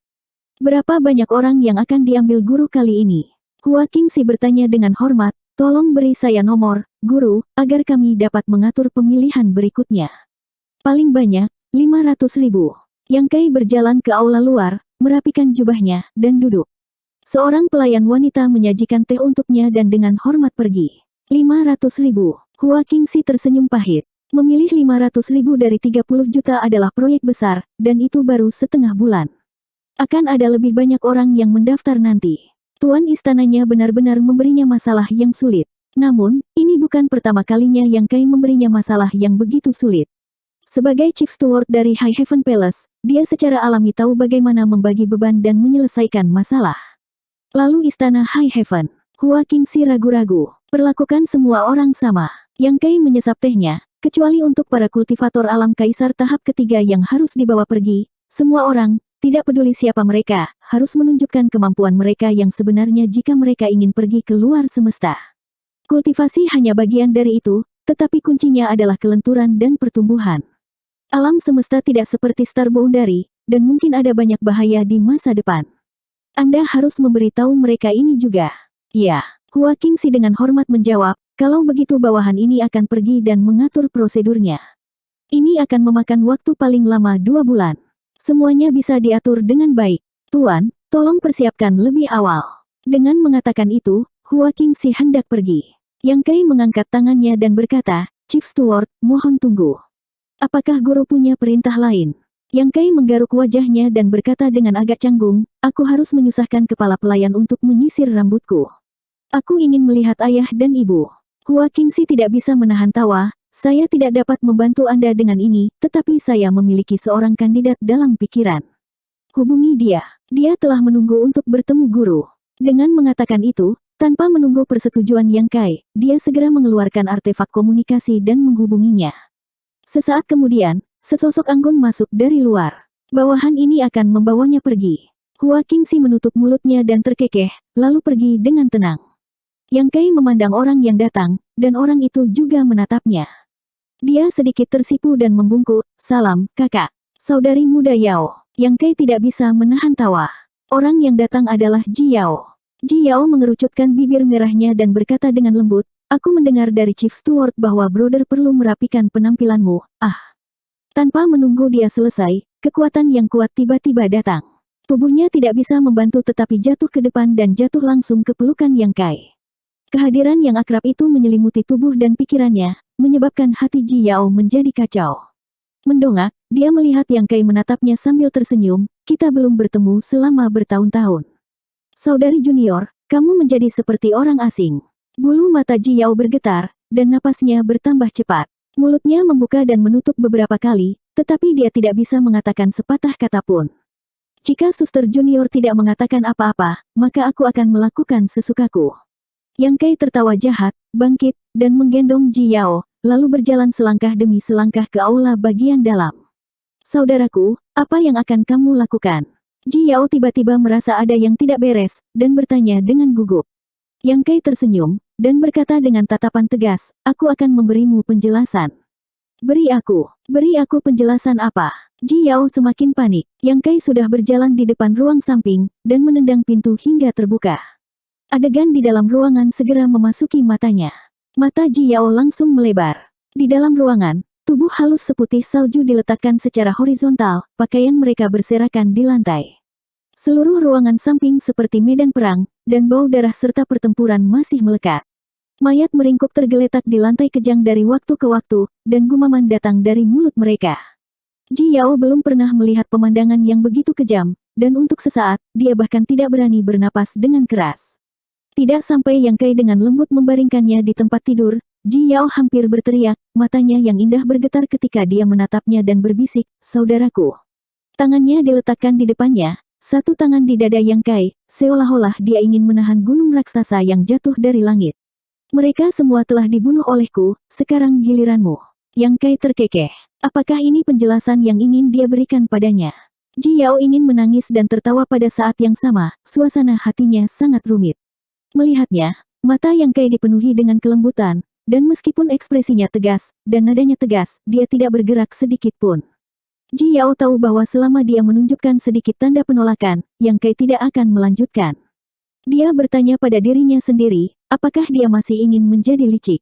[SPEAKER 1] Berapa banyak orang yang akan diambil guru kali ini? Hua Qingxi bertanya dengan hormat, tolong beri saya nomor, guru, agar kami dapat mengatur pemilihan berikutnya. Paling banyak, 500.000. Yang Kai berjalan ke aula luar, merapikan jubahnya, dan duduk. Seorang pelayan wanita menyajikan teh untuknya dan dengan hormat pergi. 500.000. Hua Qingxi tersenyum pahit. Memilih 500.000 dari 30 juta adalah proyek besar, dan itu baru setengah bulan. Akan ada lebih banyak orang yang mendaftar nanti. Tuan istananya benar-benar memberinya masalah yang sulit. Namun, ini bukan pertama kalinya Yang Kai memberinya masalah yang begitu sulit. Sebagai Chief Steward dari High Heaven Palace, dia secara alami tahu bagaimana membagi beban dan menyelesaikan masalah. Lalu istana High Heaven. Hua Qingxi ragu-ragu. Perlakukan semua orang sama. Yang Kai menyesap tehnya, kecuali untuk para kultivator alam kaisar tahap ketiga yang harus dibawa pergi. Semua orang, tidak peduli siapa mereka, harus menunjukkan kemampuan mereka yang sebenarnya jika mereka ingin pergi ke luar semesta. Kultivasi hanya bagian dari itu, tetapi kuncinya adalah kelenturan dan pertumbuhan. Alam semesta tidak seperti Star Boundary, dan mungkin ada banyak bahaya di masa depan. Anda harus memberitahu mereka ini juga. Ya, Hua Qingxi dengan hormat menjawab, kalau begitu bawahan ini akan pergi dan mengatur prosedurnya. Ini akan memakan waktu paling lama 2 bulan. Semuanya bisa diatur dengan baik. Tuan, tolong persiapkan lebih awal. Dengan mengatakan itu, Hua Qingxi hendak pergi. Yang Kai mengangkat tangannya dan berkata, Chief Steward, mohon tunggu. Apakah guru punya perintah lain? Yang Kai menggaruk wajahnya dan berkata dengan agak canggung, aku harus menyusahkan kepala pelayan untuk menyisir rambutku. Aku ingin melihat ayah dan ibu. Hua Qingxi tidak bisa menahan tawa, saya tidak dapat membantu Anda dengan ini, tetapi saya memiliki seorang kandidat dalam pikiran. Hubungi dia. Dia telah menunggu untuk bertemu guru. Dengan mengatakan itu, tanpa menunggu persetujuan Yang Kai, dia segera mengeluarkan artefak komunikasi dan menghubunginya. Sesaat kemudian, sesosok anggun masuk dari luar. Bawahan ini akan membawanya pergi. Hua Qingxi menutup mulutnya dan terkekeh, lalu pergi dengan tenang. Yang Kai memandang orang yang datang, dan orang itu juga menatapnya. Dia sedikit tersipu dan membungkuk, salam, kakak. Saudari muda Yao. Yang Kai tidak bisa menahan tawa. Orang yang datang adalah Ji Yao. Ji Yao mengerucutkan bibir merahnya dan berkata dengan lembut, aku mendengar dari Chief Steward bahwa Brother perlu merapikan penampilanmu, Tanpa menunggu dia selesai, kekuatan yang kuat tiba-tiba datang. Tubuhnya tidak bisa membantu tetapi jatuh ke depan dan jatuh langsung ke pelukan Yang Kai. Kehadiran yang akrab itu menyelimuti tubuh dan pikirannya, menyebabkan hati Ji Yao menjadi kacau. Mendongak, dia melihat Yang Kai menatapnya sambil tersenyum, kita belum bertemu selama bertahun-tahun. Saudari junior, kamu menjadi seperti orang asing. Bulu mata Ji Yao bergetar, dan napasnya bertambah cepat. Mulutnya membuka dan menutup beberapa kali, tetapi dia tidak bisa mengatakan sepatah kata pun. Jika suster junior tidak mengatakan apa-apa, maka aku akan melakukan sesukaku. Yang Kai tertawa jahat, bangkit, dan menggendong Ji Yao, lalu berjalan selangkah demi selangkah ke aula bagian dalam. Saudaraku, apa yang akan kamu lakukan? Ji Yao tiba-tiba merasa ada yang tidak beres, dan bertanya dengan gugup. Yang Kai tersenyum, dan berkata dengan tatapan tegas, aku akan memberimu penjelasan. Beri aku penjelasan apa? Ji Yao semakin panik. Yang Kai sudah berjalan di depan ruang samping, dan menendang pintu hingga terbuka. Adegan di dalam ruangan segera memasuki matanya. Mata Ji Yao langsung melebar. Di dalam ruangan, tubuh halus seputih salju diletakkan secara horizontal, pakaian mereka berserakan di lantai. Seluruh ruangan samping seperti medan perang, dan bau darah serta pertempuran masih melekat. Mayat meringkuk tergeletak di lantai kejang dari waktu ke waktu, dan gumaman datang dari mulut mereka. Ji Yao belum pernah melihat pemandangan yang begitu kejam, dan untuk sesaat, dia bahkan tidak berani bernapas dengan keras. Tidak sampai Yang Kai dengan lembut membaringkannya di tempat tidur, Ji Yao hampir berteriak, matanya yang indah bergetar ketika dia menatapnya dan berbisik, "Saudaraku." Tangannya diletakkan di depannya, satu tangan di dada Yang Kai, seolah-olah dia ingin menahan gunung raksasa yang jatuh dari langit. "Mereka semua telah dibunuh olehku, sekarang giliranmu." Yang Kai terkekeh. Apakah ini penjelasan yang ingin dia berikan padanya? Ji Yao ingin menangis dan tertawa pada saat yang sama, suasana hatinya sangat rumit. Melihatnya, mata Yang Kai dipenuhi dengan kelembutan, dan meskipun ekspresinya tegas, dan nadanya tegas, dia tidak bergerak sedikit pun. Ji Yao tahu bahwa selama dia menunjukkan sedikit tanda penolakan, Yang Kai tidak akan melanjutkan. Dia bertanya pada dirinya sendiri, apakah dia masih ingin menjadi licik?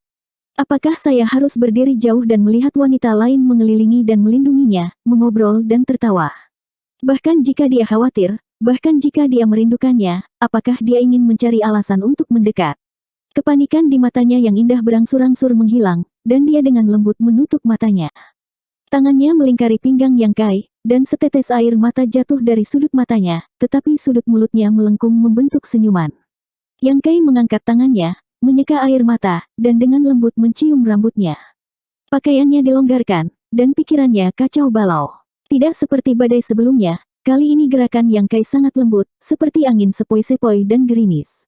[SPEAKER 1] Apakah saya harus berdiri jauh dan melihat wanita lain mengelilingi dan melindunginya, mengobrol dan tertawa? Bahkan jika dia khawatir, bahkan jika dia merindukannya, apakah dia ingin mencari alasan untuk mendekat? Kepanikan di matanya yang indah berangsur-angsur menghilang, dan dia dengan lembut menutup matanya. Tangannya melingkari pinggang Yang Kai, dan setetes air mata jatuh dari sudut matanya, tetapi sudut mulutnya melengkung membentuk senyuman. Yang Kai mengangkat tangannya, menyeka air mata, dan dengan lembut mencium rambutnya. Pakaiannya dilonggarkan, dan pikirannya kacau balau. Tidak seperti badai sebelumnya, kali ini gerakan Yang Kai sangat lembut, seperti angin sepoi-sepoi dan gerimis.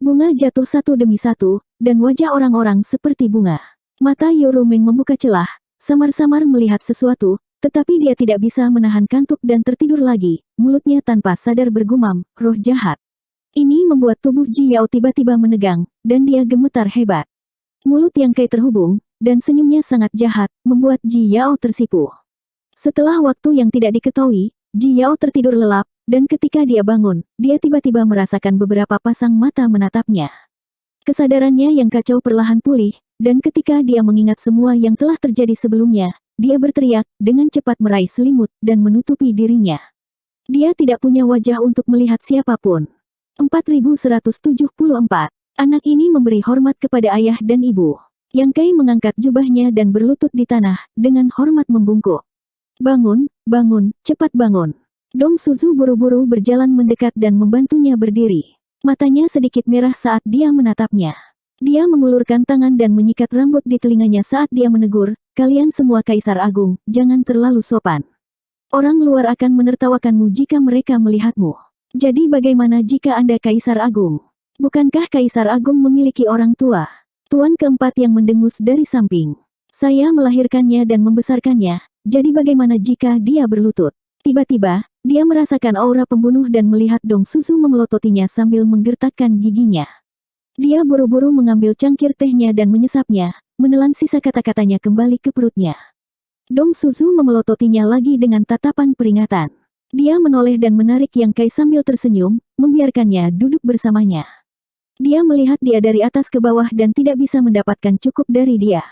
[SPEAKER 1] Bunga jatuh satu demi satu, dan wajah orang-orang seperti bunga. Mata Yorumeng membuka celah, samar-samar melihat sesuatu, tetapi dia tidak bisa menahan kantuk dan tertidur lagi, mulutnya tanpa sadar bergumam, "Roh jahat." Ini membuat tubuh Ji Yao tiba-tiba menegang, dan dia gemetar hebat. Mulut Yang Kai terhubung, dan senyumnya sangat jahat, membuat Ji Yao tersipu. Setelah waktu yang tidak diketahui, Ji Yao tertidur lelap, dan ketika dia bangun, dia tiba-tiba merasakan beberapa pasang mata menatapnya. Kesadarannya yang kacau perlahan pulih, dan ketika dia mengingat semua yang telah terjadi sebelumnya, dia berteriak, dengan cepat meraih selimut, dan menutupi dirinya. Dia tidak punya wajah untuk melihat siapapun. 4174. Anak ini memberi hormat kepada ayah dan ibu. Yang Kai mengangkat jubahnya dan berlutut di tanah, dengan hormat membungkuk. "Bangun, bangun, cepat bangun." Dong Suzu buru-buru berjalan mendekat dan membantunya berdiri. Matanya sedikit merah saat dia menatapnya. Dia mengulurkan tangan dan menyikat rambut di telinganya saat dia menegur, "Kalian semua Kaisar Agung, jangan terlalu sopan. Orang luar akan menertawakanmu jika mereka melihatmu. Jadi bagaimana jika Anda Kaisar Agung? Bukankah Kaisar Agung memiliki orang tua?" Tuan keempat yang mendengus dari samping. "Saya melahirkannya dan membesarkannya, jadi bagaimana jika dia berlutut?" Tiba-tiba, dia merasakan aura pembunuh dan melihat Dong Suzu memelototinya sambil menggertakkan giginya. Dia buru-buru mengambil cangkir tehnya dan menyesapnya, menelan sisa kata-katanya kembali ke perutnya. Dong Suzu memelototinya lagi dengan tatapan peringatan. Dia menoleh dan menarik Yang Kai sambil tersenyum, membiarkannya duduk bersamanya. Dia melihat dia dari atas ke bawah dan tidak bisa mendapatkan cukup dari dia.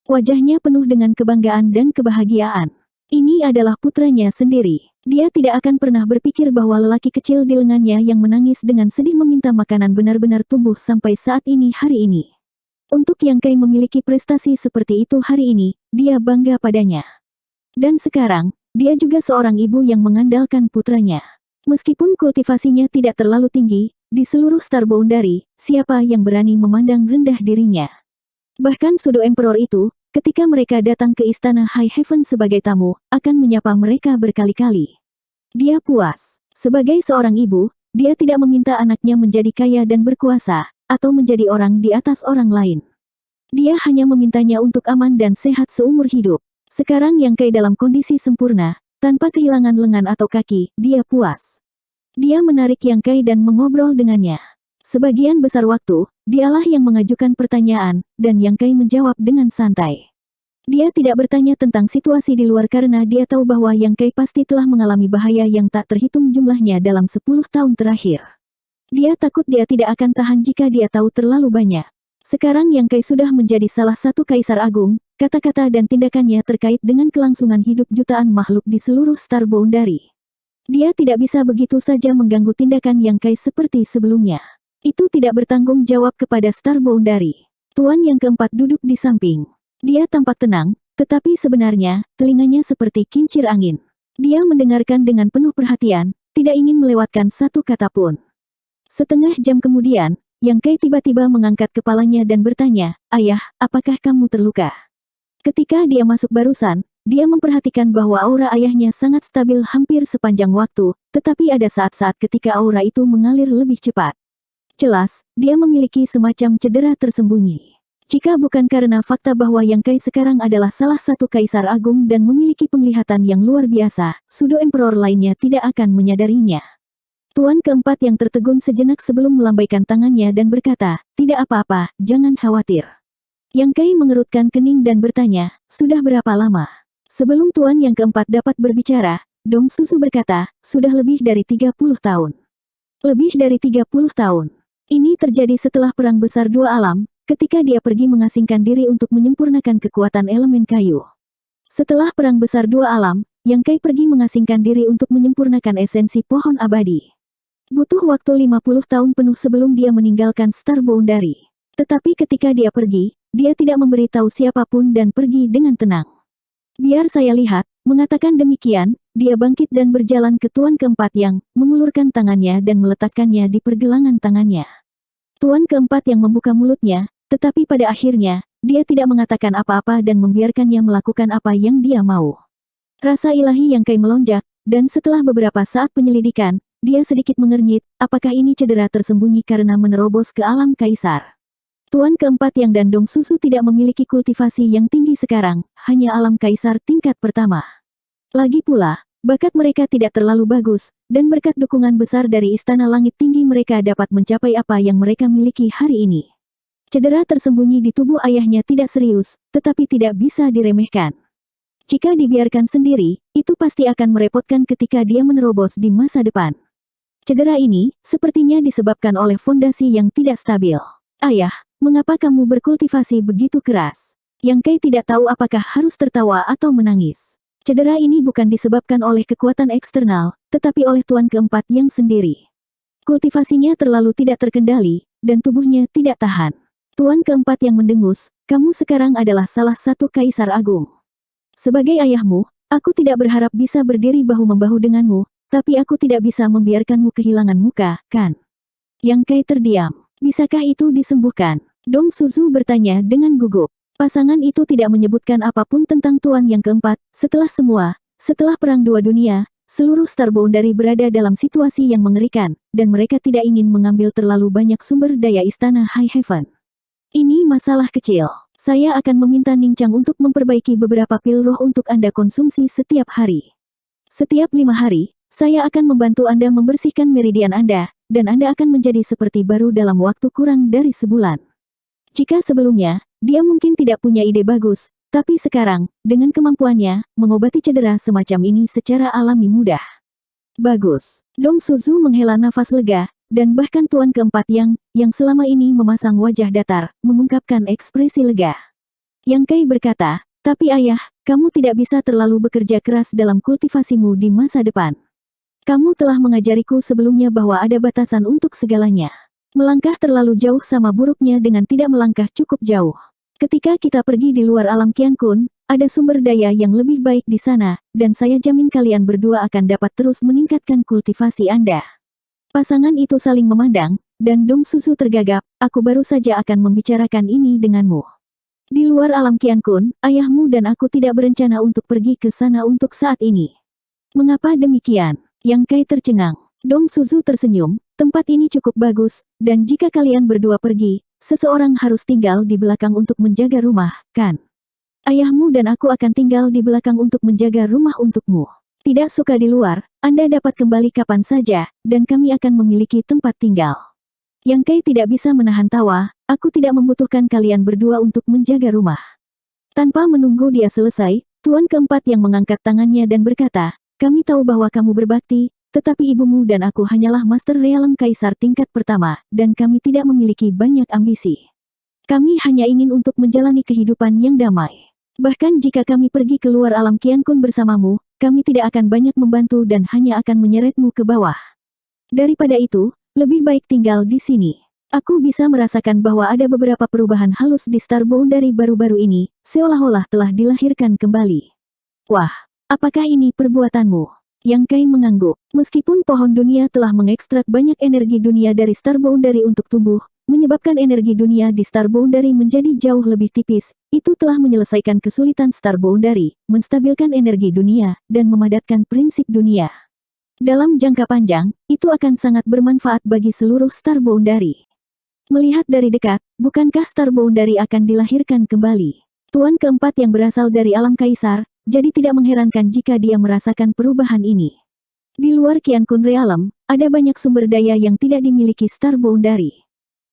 [SPEAKER 1] Wajahnya penuh dengan kebanggaan dan kebahagiaan. Ini adalah putranya sendiri. Dia tidak akan pernah berpikir bahwa lelaki kecil di lengannya yang menangis dengan sedih meminta makanan benar-benar tumbuh sampai saat ini hari ini. Untuk Yang Kai memiliki prestasi seperti itu hari ini, dia bangga padanya. Dan sekarang, dia juga seorang ibu yang mengandalkan putranya. Meskipun kultivasinya tidak terlalu tinggi, di seluruh Star Boundary, siapa yang berani memandang rendah dirinya? Bahkan Pseudo Emperor itu, ketika mereka datang ke istana High Heaven sebagai tamu, akan menyapa mereka berkali-kali. Dia puas. Sebagai seorang ibu, dia tidak meminta anaknya menjadi kaya dan berkuasa, atau menjadi orang di atas orang lain. Dia hanya memintanya untuk aman dan sehat seumur hidup. Sekarang Yang Kai dalam kondisi sempurna, tanpa kehilangan lengan atau kaki, dia puas. Dia menarik Yang Kai dan mengobrol dengannya. Sebagian besar waktu, dialah yang mengajukan pertanyaan, dan Yang Kai menjawab dengan santai. Dia tidak bertanya tentang situasi di luar karena dia tahu bahwa Yang Kai pasti telah mengalami bahaya yang tak terhitung jumlahnya dalam 10 tahun terakhir. Dia takut dia tidak akan tahan jika dia tahu terlalu banyak. Sekarang Yang Kai sudah menjadi salah satu kaisar agung, kata-kata dan tindakannya terkait dengan kelangsungan hidup jutaan makhluk di seluruh Star Boundary. Dia tidak bisa begitu saja mengganggu tindakan Yang Kai seperti sebelumnya. Itu tidak bertanggung jawab kepada Star Boundary. Tuan yang keempat duduk di samping. Dia tampak tenang, tetapi sebenarnya, telinganya seperti kincir angin. Dia mendengarkan dengan penuh perhatian, tidak ingin melewatkan satu kata pun. Setengah jam kemudian, Yang Kai tiba-tiba mengangkat kepalanya dan bertanya, "Ayah, apakah kamu terluka?" Ketika dia masuk barusan, dia memperhatikan bahwa aura ayahnya sangat stabil hampir sepanjang waktu, tetapi ada saat-saat ketika aura itu mengalir lebih cepat. Jelas, dia memiliki semacam cedera tersembunyi. Jika bukan karena fakta bahwa Yang Kai sekarang adalah salah satu kaisar agung dan memiliki penglihatan yang luar biasa, Pseudo Emperor lainnya tidak akan menyadarinya. Tuan keempat yang tertegun sejenak sebelum melambaikan tangannya dan berkata, "Tidak apa-apa, jangan khawatir." Yang Kai mengerutkan kening dan bertanya, "Sudah berapa lama?" Sebelum Tuan yang keempat dapat berbicara, Dong Susu berkata, "Sudah lebih dari 30 tahun." Lebih dari 30 tahun. Ini terjadi setelah Perang Besar Dua Alam, ketika dia pergi mengasingkan diri untuk menyempurnakan kekuatan elemen kayu. Setelah Perang Besar Dua Alam, Yang Kai pergi mengasingkan diri untuk menyempurnakan esensi pohon abadi. Butuh waktu 50 tahun penuh sebelum dia meninggalkan Star Boundary. Tetapi ketika dia pergi, dia tidak memberitahu siapapun dan pergi dengan tenang. "Biar saya lihat," mengatakan demikian, dia bangkit dan berjalan ke Tuan keempat yang mengulurkan tangannya dan meletakkannya di pergelangan tangannya. Tuan keempat yang membuka mulutnya, tetapi pada akhirnya, dia tidak mengatakan apa-apa dan membiarkannya melakukan apa yang dia mau. Rasa ilahi Yang Kai melonjak, dan setelah beberapa saat penyelidikan, dia sedikit mengernyit, apakah ini cedera tersembunyi karena menerobos ke alam kaisar. Tuan keempat yang dan Dong Susu tidak memiliki kultivasi yang tinggi sekarang, hanya alam kaisar tingkat pertama. Lagi pula, bakat mereka tidak terlalu bagus, dan berkat dukungan besar dari Istana Langit Tinggi mereka dapat mencapai apa yang mereka miliki hari ini. Cedera tersembunyi di tubuh ayahnya tidak serius, tetapi tidak bisa diremehkan. Jika dibiarkan sendiri, itu pasti akan merepotkan ketika dia menerobos di masa depan. Cedera ini, sepertinya disebabkan oleh fondasi yang tidak stabil. "Ayah, mengapa kamu berkultivasi begitu keras?" Yang Kai tidak tahu apakah harus tertawa atau menangis. Cedera ini bukan disebabkan oleh kekuatan eksternal, tetapi oleh Tuan keempat yang sendiri. Kultivasinya terlalu tidak terkendali, dan tubuhnya tidak tahan. Tuan keempat yang mendengus, "Kamu sekarang adalah salah satu kaisar agung. Sebagai ayahmu, aku tidak berharap bisa berdiri bahu-membahu denganmu, tapi aku tidak bisa membiarkanmu kehilangan muka, kan?" Yang Kai terdiam. "Bisakah itu disembuhkan?" Dong Suzu bertanya dengan gugup. Pasangan itu tidak menyebutkan apapun tentang Tuan yang keempat. Setelah semua, setelah Perang Dua Dunia, seluruh Star Boundary berada dalam situasi yang mengerikan, dan mereka tidak ingin mengambil terlalu banyak sumber daya Istana High Heaven. "Ini masalah kecil. Saya akan meminta Ning Chang untuk memperbaiki beberapa pil roh untuk Anda konsumsi setiap hari. Setiap 5 hari, saya akan membantu Anda membersihkan meridian Anda, dan Anda akan menjadi seperti baru dalam waktu kurang dari sebulan." Jika sebelumnya, dia mungkin tidak punya ide bagus, tapi sekarang, dengan kemampuannya, mengobati cedera semacam ini secara alami mudah. "Bagus." Dong Suzu menghela nafas lega, dan bahkan Tuan keempat yang selama ini memasang wajah datar, mengungkapkan ekspresi lega. Yang Kai berkata, "Tapi ayah, kamu tidak bisa terlalu bekerja keras dalam kultivasimu di masa depan. Kamu telah mengajariku sebelumnya bahwa ada batasan untuk segalanya. Melangkah terlalu jauh sama buruknya dengan tidak melangkah cukup jauh. Ketika kita pergi di luar alam Qian Kun, ada sumber daya yang lebih baik di sana, dan saya jamin kalian berdua akan dapat terus meningkatkan kultivasi Anda." Pasangan itu saling memandang, dan Dong Susu tergagap, "Aku baru saja akan membicarakan ini denganmu. Di luar alam Qian Kun, ayahmu dan aku tidak berencana untuk pergi ke sana untuk saat ini." "Mengapa demikian?" Yang Kai tercengang. Dong Suzu tersenyum, "Tempat ini cukup bagus, dan jika kalian berdua pergi, seseorang harus tinggal di belakang untuk menjaga rumah, kan? Ayahmu dan aku akan tinggal di belakang untuk menjaga rumah untukmu. Tidak suka di luar, Anda dapat kembali kapan saja, dan kami akan memiliki tempat tinggal." Yang Kai tidak bisa menahan tawa, "Aku tidak membutuhkan kalian berdua untuk menjaga rumah. Tanpa menunggu dia selesai, Tuan keempat yang mengangkat tangannya dan berkata, kami tahu bahwa kamu berbakti, tetapi ibumu dan aku hanyalah Master Realm Kaisar tingkat pertama, dan kami tidak memiliki banyak ambisi. Kami hanya ingin untuk menjalani kehidupan yang damai. Bahkan jika kami pergi keluar alam Qian Kun bersamamu, kami tidak akan banyak membantu dan hanya akan menyeretmu ke bawah. Daripada itu, lebih baik tinggal di sini. Aku bisa merasakan bahwa ada beberapa perubahan halus di Star Boundary baru-baru ini, seolah-olah telah dilahirkan kembali. Wah, apakah ini perbuatanmu? Yang Kai mengangguk. Meskipun pohon dunia telah mengekstrak banyak energi dunia dari Star Boundary untuk tumbuh, menyebabkan energi dunia di Star Boundary menjadi jauh lebih tipis, itu telah menyelesaikan kesulitan Star Boundary, menstabilkan energi dunia, dan memadatkan prinsip dunia. Dalam jangka panjang, itu akan sangat bermanfaat bagi seluruh Star Boundary. Melihat dari dekat, bukankah Star Boundary akan dilahirkan kembali? Tuan keempat yang berasal dari alam kaisar, jadi tidak mengherankan jika dia merasakan perubahan ini. Di luar Qian Kun Realm, ada banyak sumber daya yang tidak dimiliki Star Boundary.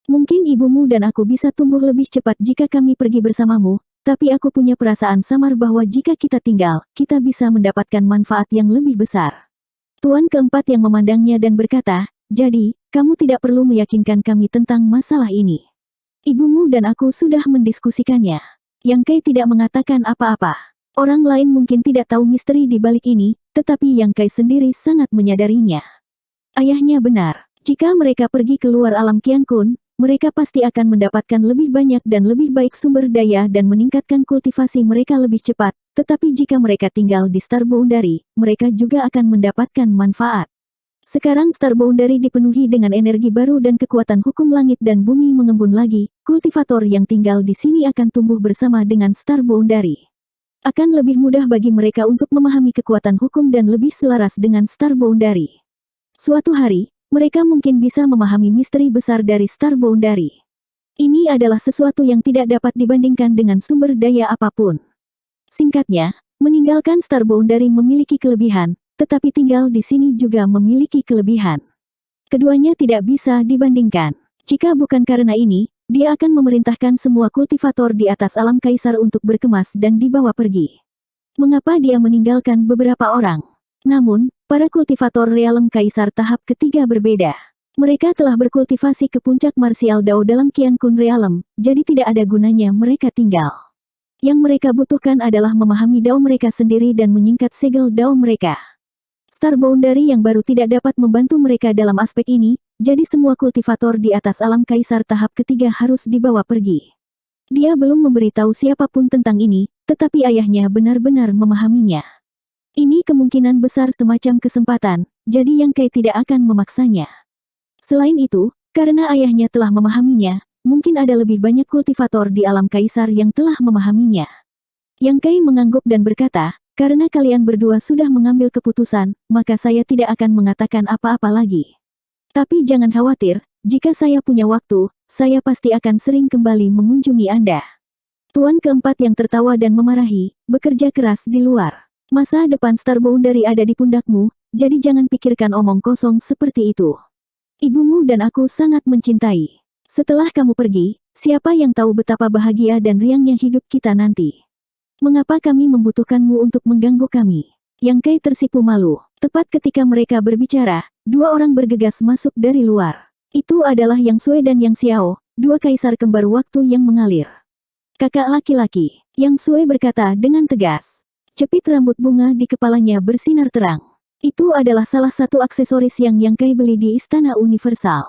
[SPEAKER 1] Mungkin ibumu dan aku bisa tumbuh lebih cepat jika kami pergi bersamamu, tapi aku punya perasaan samar bahwa jika kita tinggal, kita bisa mendapatkan manfaat yang lebih besar. Tuan keempat yang memandangnya dan berkata, jadi, kamu tidak perlu meyakinkan kami tentang masalah ini. Ibumu dan aku sudah mendiskusikannya. Yang Kai tidak mengatakan apa-apa. Orang lain mungkin tidak tahu misteri di balik ini, tetapi Yang Kai sendiri sangat menyadarinya. Ayahnya benar. Jika mereka pergi keluar alam Qian Kun, mereka pasti akan mendapatkan lebih banyak dan lebih baik sumber daya dan meningkatkan kultivasi mereka lebih cepat, tetapi jika mereka tinggal di Star Boundary, mereka juga akan mendapatkan manfaat. Sekarang Star Boundary dipenuhi dengan energi baru dan kekuatan hukum langit dan bumi mengembun lagi, kultivator yang tinggal di sini akan tumbuh bersama dengan Star Boundary. Akan lebih mudah bagi mereka untuk memahami kekuatan hukum dan lebih selaras dengan Star Boundary. Suatu hari, mereka mungkin bisa memahami misteri besar dari Star Boundary. Ini adalah sesuatu yang tidak dapat dibandingkan dengan sumber daya apapun. Singkatnya, meninggalkan Star Boundary memiliki kelebihan, tetapi tinggal di sini juga memiliki kelebihan. Keduanya tidak bisa dibandingkan. Jika bukan karena ini, dia akan memerintahkan semua kultivator di atas alam kaisar untuk berkemas dan dibawa pergi. Mengapa dia meninggalkan beberapa orang? Namun, para kultivator realem kaisar tahap ketiga berbeda. Mereka telah berkultivasi ke puncak martial Dao dalam Qian Kun Realm, jadi tidak ada gunanya mereka tinggal. Yang mereka butuhkan adalah memahami Dao mereka sendiri dan menyingkat segel Dao mereka. Star Boundary yang baru tidak dapat membantu mereka dalam aspek ini, jadi semua kultivator di atas alam kaisar tahap ketiga harus dibawa pergi. Dia belum memberitahu siapapun tentang ini, tetapi ayahnya benar-benar memahaminya. Ini kemungkinan besar semacam kesempatan, jadi Yang Kai tidak akan memaksanya. Selain itu, karena ayahnya telah memahaminya, mungkin ada lebih banyak kultivator di alam kaisar yang telah memahaminya. Yang Kai mengangguk dan berkata, karena kalian berdua sudah mengambil keputusan, maka saya tidak akan mengatakan apa-apa lagi. Tapi jangan khawatir, jika saya punya waktu, saya pasti akan sering kembali mengunjungi Anda. Tuan keempat yang tertawa dan memarahi, bekerja keras di luar. Masa depan Star Boundary ada di pundakmu, jadi jangan pikirkan omong kosong seperti itu. Ibumu dan aku sangat mencintai. Setelah kamu pergi, siapa yang tahu betapa bahagia dan riangnya hidup kita nanti. Mengapa kami membutuhkanmu untuk mengganggu kami? Yang Kai tersipu malu. Tepat ketika mereka berbicara, dua orang bergegas masuk dari luar. Itu adalah Yang Sui dan Yang Xiao, dua kaisar kembar waktu yang mengalir. Kakak laki-laki, Yang Sui berkata dengan tegas. Cepit rambut bunga di kepalanya bersinar terang. Itu adalah salah satu aksesoris yang Yang Kai beli di Istana Universal.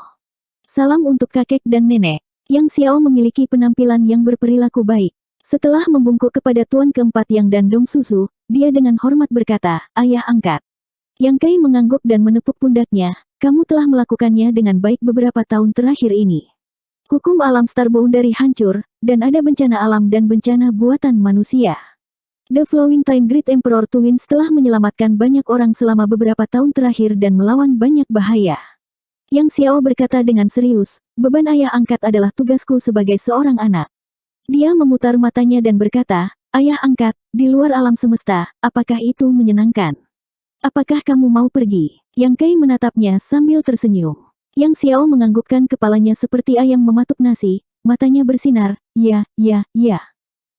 [SPEAKER 1] Salam untuk kakek dan nenek. Yang Xiao memiliki penampilan yang berperilaku baik. Setelah membungkuk kepada tuan keempat Yang Dandong Susu, dia dengan hormat berkata, ayah angkat. Yang Kai mengangguk dan menepuk pundaknya, kamu telah melakukannya dengan baik beberapa tahun terakhir ini. Hukum alam Star Boundary hancur, dan ada bencana alam dan bencana buatan manusia. The Flowing Time Great Emperor Twins telah menyelamatkan banyak orang selama beberapa tahun terakhir dan melawan banyak bahaya. Yang Xiao berkata dengan serius, beban ayah angkat adalah tugasku sebagai seorang anak. Dia memutar matanya dan berkata, ayah angkat, di luar alam semesta, apakah itu menyenangkan? Apakah kamu mau pergi? Yang Kai menatapnya sambil tersenyum. Yang Xiao menganggukkan kepalanya seperti ayam mematuk nasi, matanya bersinar, ya.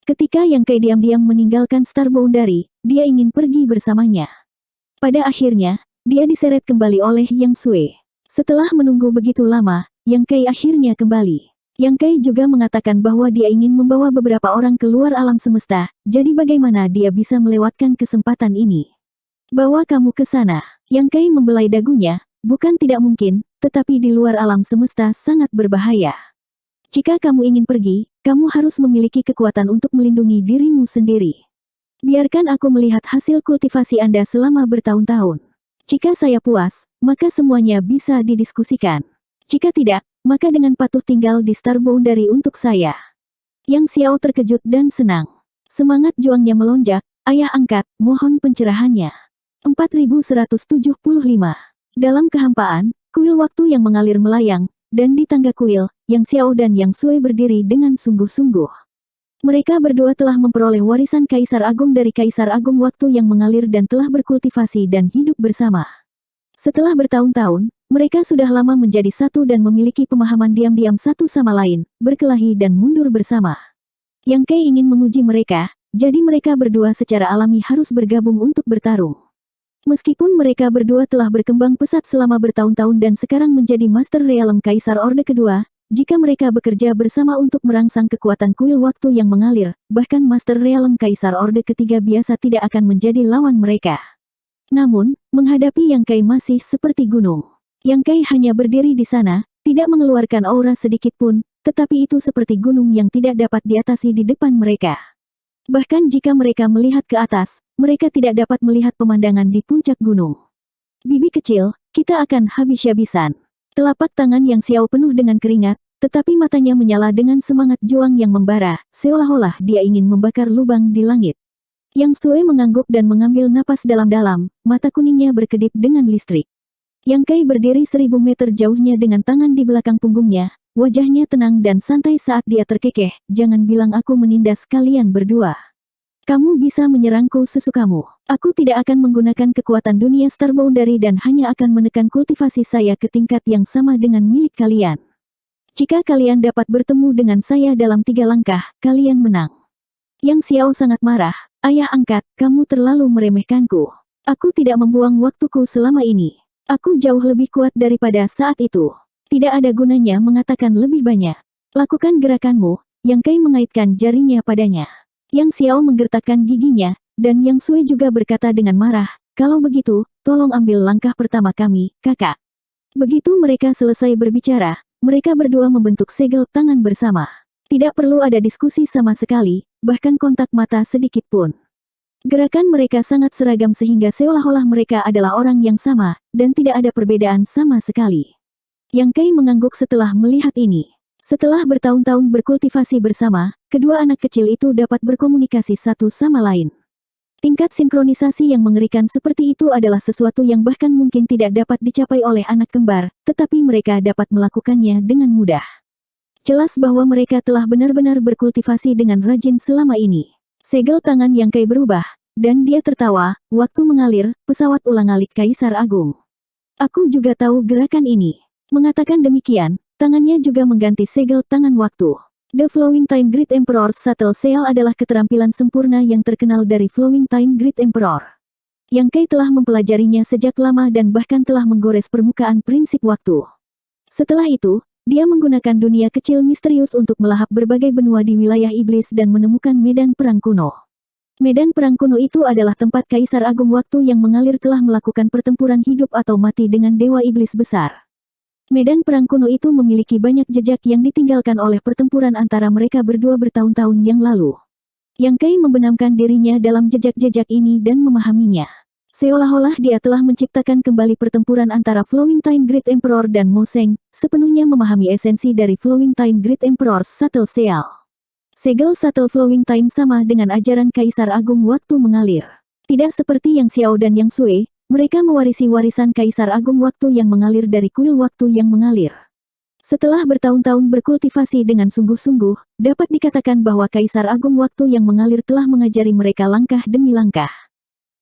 [SPEAKER 1] Ketika Yang Kai diam-diam meninggalkan Star Boundary, dia ingin pergi bersamanya. Pada akhirnya, dia diseret kembali oleh Yang Sui. Setelah menunggu begitu lama, Yang Kai akhirnya kembali. Yang Kai juga mengatakan bahwa dia ingin membawa beberapa orang keluar alam semesta, jadi bagaimana dia bisa melewatkan kesempatan ini? Bawa kamu ke sana. Yang Kai membelai dagunya, bukan tidak mungkin, tetapi di luar alam semesta sangat berbahaya. Jika kamu ingin pergi, kamu harus memiliki kekuatan untuk melindungi dirimu sendiri. Biarkan aku melihat hasil kultivasi Anda selama bertahun-tahun. Jika saya puas, maka semuanya bisa didiskusikan. Jika tidak, maka dengan patuh tinggal di Star Boundary untuk saya. Yang Xiao terkejut dan senang. Semangat juangnya melonjak. Ayah angkat, mohon pencerahannya. 4175. Dalam kehampaan, kuil waktu yang mengalir melayang, dan di tangga kuil, Yang Xiao dan Yang Sui berdiri dengan sungguh-sungguh. Mereka berdua telah memperoleh warisan Kaisar Agung dari Kaisar Agung Waktu yang mengalir dan telah berkultivasi dan hidup bersama. Setelah bertahun-tahun, mereka sudah lama menjadi satu dan memiliki pemahaman diam-diam satu sama lain, berkelahi dan mundur bersama. Yang Kai ingin menguji mereka, jadi mereka berdua secara alami harus bergabung untuk bertarung. Meskipun mereka berdua telah berkembang pesat selama bertahun-tahun dan sekarang menjadi Master Realm Kaisar Orde Kedua, jika mereka bekerja bersama untuk merangsang kekuatan kuil waktu yang mengalir, bahkan Master Realm Kaisar Orde Ketiga biasa tidak akan menjadi lawan mereka. Namun, menghadapi Yang Kai masih seperti gunung. Yang Kai hanya berdiri di sana, tidak mengeluarkan aura sedikit pun, tetapi itu seperti gunung yang tidak dapat diatasi di depan mereka. Bahkan jika mereka melihat ke atas, mereka tidak dapat melihat pemandangan di puncak gunung. Bibi kecil, kita akan habis-habisan. Telapak tangan Yang Xiao penuh dengan keringat, tetapi matanya menyala dengan semangat juang yang membara, seolah-olah dia ingin membakar lubang di langit. Yang Sui mengangguk dan mengambil napas dalam-dalam, mata kuningnya berkedip dengan listrik. Yang Kai berdiri 1000 meter jauhnya dengan tangan di belakang punggungnya, wajahnya tenang dan santai saat dia terkekeh, jangan bilang aku menindas kalian berdua. Kamu bisa menyerangku sesukamu. Aku tidak akan menggunakan kekuatan dunia Star Boundary dan hanya akan menekan kultivasi saya ke tingkat yang sama dengan milik kalian. Jika kalian dapat bertemu dengan saya dalam 3 langkah, kalian menang. Yang Xiao sangat marah, ayah angkat, kamu terlalu meremehkanku. Aku tidak membuang waktuku selama ini. Aku jauh lebih kuat daripada saat itu. Tidak ada gunanya mengatakan lebih banyak. Lakukan gerakanmu. Yang Kai mengaitkan jarinya padanya. Yang Xiao menggertakkan giginya, dan Yang Sui juga berkata dengan marah, kalau begitu, tolong ambil langkah pertama kami, kakak. Begitu mereka selesai berbicara, mereka berdua membentuk segel tangan bersama. Tidak perlu ada diskusi sama sekali, bahkan kontak mata sedikit pun. Gerakan mereka sangat seragam sehingga seolah-olah mereka adalah orang yang sama, dan tidak ada perbedaan sama sekali. Yang Kai mengangguk setelah melihat ini. Setelah bertahun-tahun berkultivasi bersama, kedua anak kecil itu dapat berkomunikasi satu sama lain. Tingkat sinkronisasi yang mengerikan seperti itu adalah sesuatu yang bahkan mungkin tidak dapat dicapai oleh anak kembar, tetapi mereka dapat melakukannya dengan mudah. Jelas bahwa mereka telah benar-benar berkultivasi dengan rajin selama ini. Segel tangan Yang Kai berubah, dan dia tertawa, waktu mengalir, pesawat ulang-alik Kaisar Agung. Aku juga tahu gerakan ini. Mengatakan demikian, tangannya juga mengganti segel tangan waktu. The Flowing Time Great Emperor's Subtle Sail adalah keterampilan sempurna yang terkenal dari Flowing Time Great Emperor. Yang Kai telah mempelajarinya sejak lama dan bahkan telah menggores permukaan prinsip waktu. Setelah itu, dia menggunakan dunia kecil misterius untuk melahap berbagai benua di wilayah iblis dan menemukan medan perang kuno. Medan perang kuno itu adalah tempat Kaisar Agung Waktu yang mengalir telah melakukan pertempuran hidup atau mati dengan dewa iblis besar. Medan perang kuno itu memiliki banyak jejak yang ditinggalkan oleh pertempuran antara mereka berdua bertahun-tahun yang lalu. Yang Kai membenamkan dirinya dalam jejak-jejak ini dan memahaminya. Seolah-olah dia telah menciptakan kembali pertempuran antara Flowing Time Great Emperor dan Mo Seng, sepenuhnya memahami esensi dari Flowing Time Great Emperor's Subtle Sail. Segel Subtle Flowing Time sama dengan ajaran Kaisar Agung Waktu mengalir. Tidak seperti Yang Xiao dan Yang Sui, mereka mewarisi warisan Kaisar Agung Waktu yang mengalir dari kuil waktu yang mengalir. Setelah bertahun-tahun berkultivasi dengan sungguh-sungguh, dapat dikatakan bahwa Kaisar Agung Waktu yang mengalir telah mengajari mereka langkah demi langkah.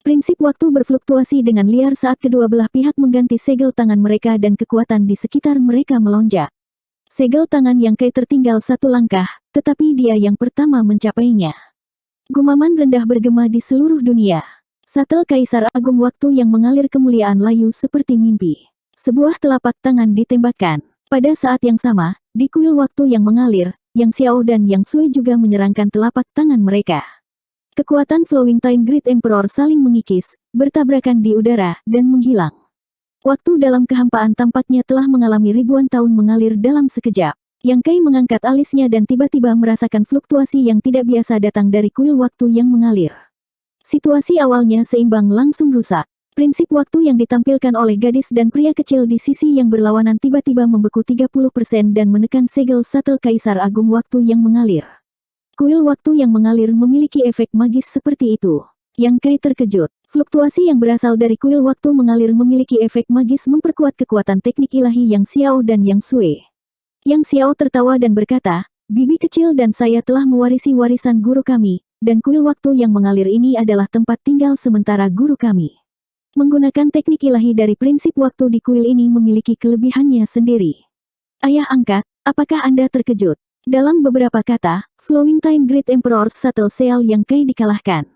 [SPEAKER 1] Prinsip waktu berfluktuasi dengan liar saat kedua belah pihak mengganti segel tangan mereka dan kekuatan di sekitar mereka melonjak. Segel tangan Yang Kai tertinggal satu langkah, tetapi dia yang pertama mencapainya. Gumaman rendah bergema di seluruh dunia. Shuttle Kaisar Agung Waktu yang mengalir kemuliaan layu seperti mimpi. Sebuah telapak tangan ditembakkan. Pada saat yang sama, di kuil waktu yang mengalir, Yang Xiao dan Yang Sui juga menyerangkan telapak tangan mereka. Kekuatan Flowing Time Great Emperor saling mengikis, bertabrakan di udara, dan menghilang. Waktu dalam kehampaan tampaknya telah mengalami ribuan tahun mengalir dalam sekejap. Yang Kai mengangkat alisnya dan tiba-tiba merasakan fluktuasi yang tidak biasa datang dari kuil waktu yang mengalir. Situasi awalnya seimbang langsung rusak. Prinsip waktu yang ditampilkan oleh gadis dan pria kecil di sisi yang berlawanan tiba-tiba membeku 30% dan menekan segel shuttle Kaisar Agung Waktu yang mengalir. Kuil waktu yang mengalir memiliki efek magis seperti itu. Yang Kai terkejut. Fluktuasi yang berasal dari kuil waktu mengalir memiliki efek magis memperkuat kekuatan teknik ilahi Yang Xiao dan Yang Sui. Yang Xiao tertawa dan berkata, "Bibi kecil dan saya telah mewarisi warisan guru kami, dan kuil waktu yang mengalir ini adalah tempat tinggal sementara guru kami. Menggunakan teknik ilahi dari prinsip waktu di kuil ini memiliki kelebihannya sendiri." Ayah angkat, apakah Anda terkejut? Dalam beberapa kata, Flowing Time Great Emperor's Shuttle Sail Yang Kai dikalahkan.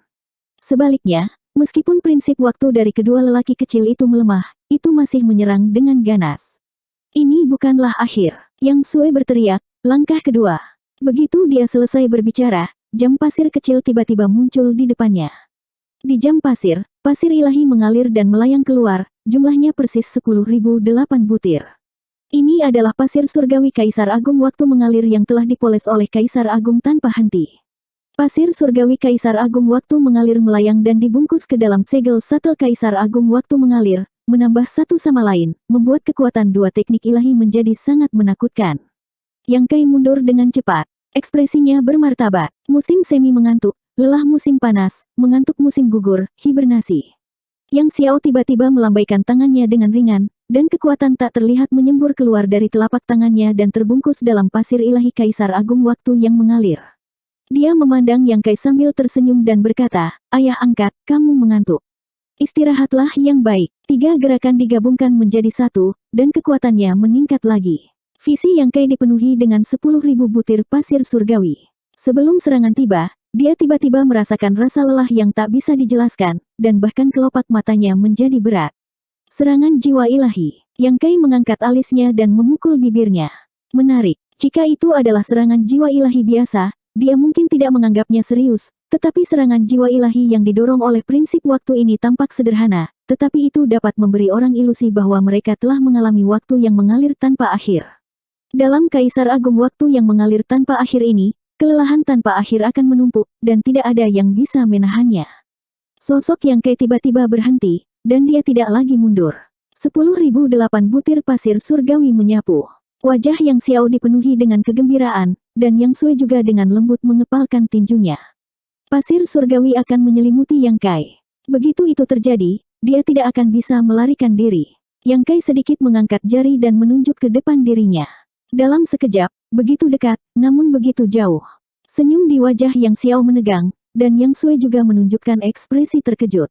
[SPEAKER 1] Sebaliknya, meskipun prinsip waktu dari kedua lelaki kecil itu melemah, itu masih menyerang dengan ganas. Ini bukanlah akhir. Yang Sui berteriak, langkah kedua. Begitu dia selesai berbicara, jam pasir kecil tiba-tiba muncul di depannya. Di jam pasir, pasir ilahi mengalir dan melayang keluar, jumlahnya persis 10.008 butir. Ini adalah pasir surgawi Kaisar Agung Waktu mengalir yang telah dipoles oleh Kaisar Agung tanpa henti. Pasir surgawi Kaisar Agung Waktu mengalir melayang dan dibungkus ke dalam segel shuttle Kaisar Agung Waktu mengalir, menambah satu sama lain, membuat kekuatan dua teknik ilahi menjadi sangat menakutkan. Yang Kai mundur dengan cepat. Ekspresinya bermartabat. Musim semi mengantuk, lelah musim panas, mengantuk musim gugur, hibernasi. Yang Xiao tiba-tiba melambaikan tangannya dengan ringan, dan kekuatan tak terlihat menyembur keluar dari telapak tangannya dan terbungkus dalam pasir ilahi Kaisar Agung Waktu yang mengalir. Dia memandang Yang Kai sambil tersenyum dan berkata, "Ayah angkat, kamu mengantuk. Istirahatlah yang baik." 3 gerakan digabungkan menjadi satu, dan kekuatannya meningkat lagi. Visi Yang Kai dipenuhi dengan 10.000 butir pasir surgawi. Sebelum serangan tiba, dia tiba-tiba merasakan rasa lelah yang tak bisa dijelaskan, dan bahkan kelopak matanya menjadi berat. Serangan jiwa ilahi. Yang Kai mengangkat alisnya dan memukul bibirnya. Menarik. Jika itu adalah serangan jiwa ilahi biasa, dia mungkin tidak menganggapnya serius, tetapi serangan jiwa ilahi yang didorong oleh prinsip waktu ini tampak sederhana, tetapi itu dapat memberi orang ilusi bahwa mereka telah mengalami waktu yang mengalir tanpa akhir. Dalam Kaisar Agung Waktu yang mengalir tanpa akhir ini, kelelahan tanpa akhir akan menumpuk, dan tidak ada yang bisa menahannya. Sosok Yang Kai tiba-tiba berhenti, dan dia tidak lagi mundur. 10.008 butir pasir surgawi menyapu. Wajah Yang Xiao dipenuhi dengan kegembiraan, dan Yang Sui juga dengan lembut mengepalkan tinjunya. Pasir surgawi akan menyelimuti Yang Kai. Begitu itu terjadi, dia tidak akan bisa melarikan diri. Yang Kai sedikit mengangkat jari dan menunjuk ke depan dirinya. Dalam sekejap, begitu dekat, namun begitu jauh. Senyum di wajah Yang Xiao menegang, dan Yang Sui juga menunjukkan ekspresi terkejut.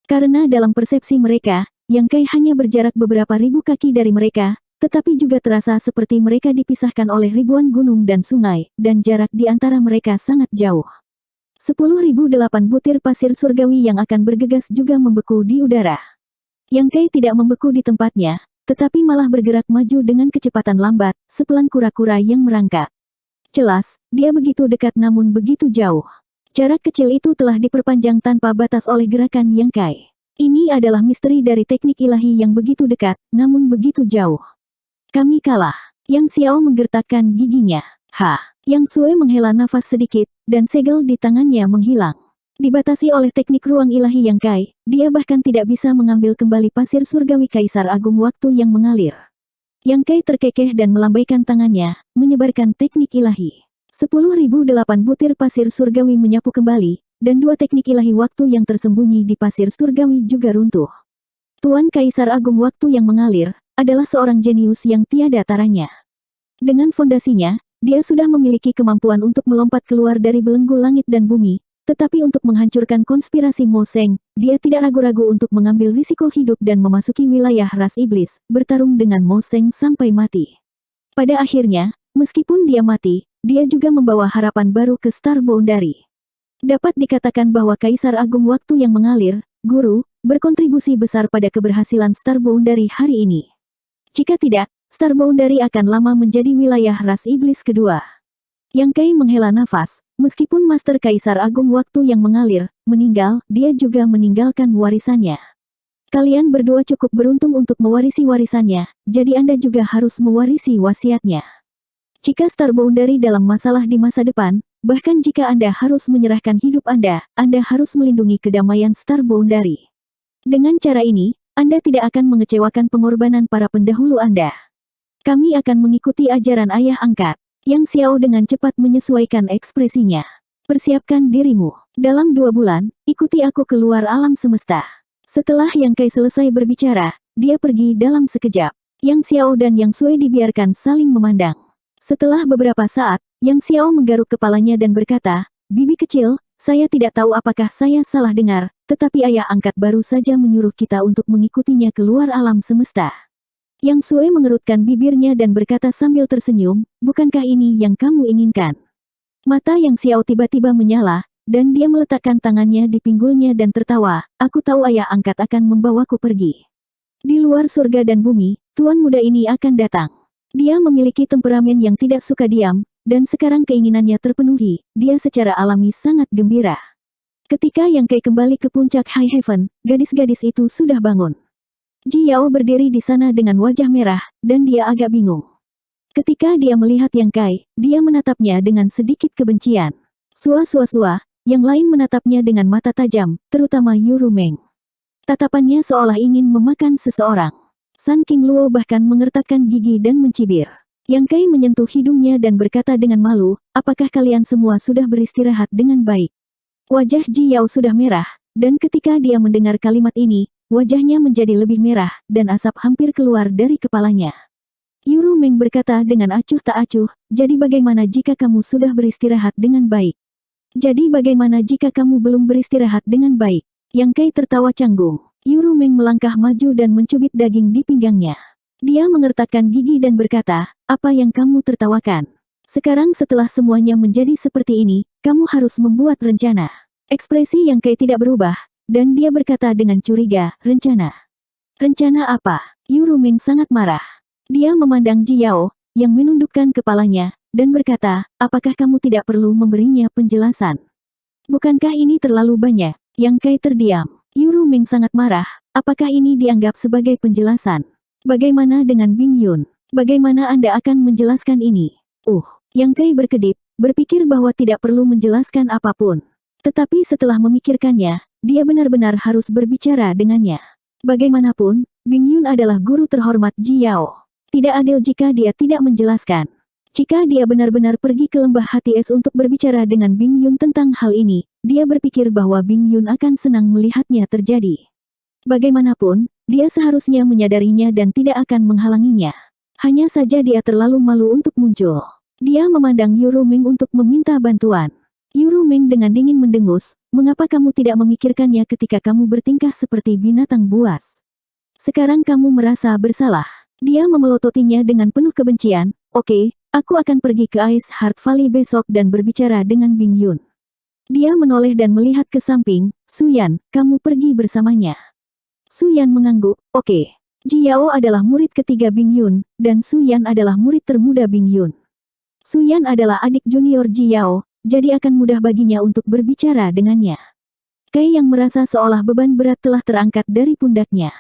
[SPEAKER 1] Karena dalam persepsi mereka, Yang Kai hanya berjarak beberapa ribu kaki dari mereka, tetapi juga terasa seperti mereka dipisahkan oleh ribuan gunung dan sungai, dan jarak di antara mereka sangat jauh. 10.008 butir pasir surgawi yang akan bergegas juga membeku di udara. Yang Kai tidak membeku di tempatnya, tetapi malah bergerak maju dengan kecepatan lambat, sepelan kura-kura yang merangkak. Jelas, dia begitu dekat namun begitu jauh. Jarak kecil itu telah diperpanjang tanpa batas oleh gerakan Yang Kai. Ini adalah misteri dari teknik ilahi yang begitu dekat, namun begitu jauh. Kami kalah. Yang Xiao menggertakkan giginya. Yang Sui menghela nafas sedikit, dan segel di tangannya menghilang. Dibatasi oleh teknik ruang ilahi Yang Kai, dia bahkan tidak bisa mengambil kembali pasir surgawi Kaisar Agung Waktu yang mengalir. Yang Kai terkekeh dan melambaikan tangannya, menyebarkan teknik ilahi. 10.008 butir pasir surgawi menyapu kembali, dan 2 teknik ilahi waktu yang tersembunyi di pasir surgawi juga runtuh. Tuan Kaisar Agung Waktu yang mengalir, adalah seorang jenius yang tiada taranya. Dengan fondasinya, dia sudah memiliki kemampuan untuk melompat keluar dari belenggu langit dan bumi, tetapi untuk menghancurkan konspirasi Mo Seng, dia tidak ragu-ragu untuk mengambil risiko hidup dan memasuki wilayah ras iblis, bertarung dengan Mo Seng sampai mati. Pada akhirnya, meskipun dia mati, dia juga membawa harapan baru ke Star Boundary. Dapat dikatakan bahwa Kaisar Agung Waktu yang mengalir, Guru, berkontribusi besar pada keberhasilan Star Boundary hari ini. Jika tidak, Star Boundary akan lama menjadi wilayah ras iblis kedua. Yang Kai menghela nafas, meskipun Master Kaisar Agung Waktu yang mengalir, meninggal, dia juga meninggalkan warisannya. Kalian berdua cukup beruntung untuk mewarisi warisannya, jadi Anda juga harus mewarisi wasiatnya. Jika Star Boundary dalam masalah di masa depan, bahkan jika Anda harus menyerahkan hidup Anda harus melindungi kedamaian Star Boundary. Dengan cara ini, Anda tidak akan mengecewakan pengorbanan para pendahulu Anda. Kami akan mengikuti ajaran ayah angkat. Yang Xiao dengan cepat menyesuaikan ekspresinya. Persiapkan dirimu. Dalam 2 bulan, ikuti aku keluar alam semesta. Setelah Yang Kai selesai berbicara, dia pergi dalam sekejap. Yang Xiao dan Yang Sui dibiarkan saling memandang. Setelah beberapa saat, Yang Xiao menggaruk kepalanya dan berkata, "Bibi kecil, saya tidak tahu apakah saya salah dengar, tetapi ayah angkat baru saja menyuruh kita untuk mengikutinya keluar alam semesta." Yang Sui mengerutkan bibirnya dan berkata sambil tersenyum, "Bukankah ini yang kamu inginkan?" Mata Yang Xiao tiba-tiba menyala, dan dia meletakkan tangannya di pinggulnya dan tertawa, "Aku tahu ayah angkat akan membawaku pergi. Di luar surga dan bumi, tuan muda ini akan datang. Dia memiliki temperamen yang tidak suka diam, dan sekarang keinginannya terpenuhi, dia secara alami sangat gembira." Ketika Yang Kai kembali ke puncak High Heaven, gadis-gadis itu sudah bangun. Ji Yao berdiri di sana dengan wajah merah, dan dia agak bingung. Ketika dia melihat Yang Kai, dia menatapnya dengan sedikit kebencian. Sua, yang lain menatapnya dengan mata tajam, terutama Yuru Meng. Tatapannya seolah ingin memakan seseorang. Sun King Luo bahkan mengertakkan gigi dan mencibir. Yang Kai menyentuh hidungnya dan berkata dengan malu, "Apakah kalian semua sudah beristirahat dengan baik?" Wajah Ji Yao sudah merah, dan ketika dia mendengar kalimat ini, wajahnya menjadi lebih merah, dan asap hampir keluar dari kepalanya. Yuru Meng berkata dengan acuh tak acuh, "Jadi bagaimana jika kamu sudah beristirahat dengan baik? Jadi bagaimana jika kamu belum beristirahat dengan baik?" Yang Kai tertawa canggung. Yuru Meng melangkah maju dan mencubit daging di pinggangnya. Dia mengertakkan gigi dan berkata, "Apa yang kamu tertawakan? Sekarang setelah semuanya menjadi seperti ini, kamu harus membuat rencana." Ekspresi Yang Kai tidak berubah, dan dia berkata dengan curiga, "Rencana? Rencana apa?" Yuru Meng sangat marah. Dia memandang Ji Yao, yang menundukkan kepalanya, dan berkata, "Apakah kamu tidak perlu memberinya penjelasan? Bukankah ini terlalu banyak?" Yang Kai terdiam. Yuru Meng sangat marah, "Apakah ini dianggap sebagai penjelasan? Bagaimana dengan Bing Yun? Bagaimana Anda akan menjelaskan ini?" Yang Kai berkedip, berpikir bahwa tidak perlu menjelaskan apapun. Tetapi setelah memikirkannya, dia benar-benar harus berbicara dengannya. Bagaimanapun, Bing Yun adalah guru terhormat Ji Yao. Tidak adil jika dia tidak menjelaskan. Jika dia benar-benar pergi ke lembah hati es untuk berbicara dengan Bing Yun tentang hal ini, dia berpikir bahwa Bing Yun akan senang melihatnya terjadi. Bagaimanapun, dia seharusnya menyadarinya dan tidak akan menghalanginya. Hanya saja dia terlalu malu untuk muncul. Dia memandang Yuru Meng untuk meminta bantuan. Yuru Meng dengan dingin mendengus, "Mengapa kamu tidak memikirkannya ketika kamu bertingkah seperti binatang buas? Sekarang kamu merasa bersalah." Dia memelototinya dengan penuh kebencian, "Oke, aku akan pergi ke Ice Heart Valley besok dan berbicara dengan Bing Yun." Dia menoleh dan melihat ke samping, "Su Yan, kamu pergi bersamanya." Su Yan mengangguk, "Oke." Ji Yao adalah murid ketiga Bing Yun, dan Su Yan adalah murid termuda Bing Yun. Su Yan adalah adik junior Ji Yao, jadi akan mudah baginya untuk berbicara dengannya. Kai yang merasa seolah beban berat telah terangkat dari pundaknya.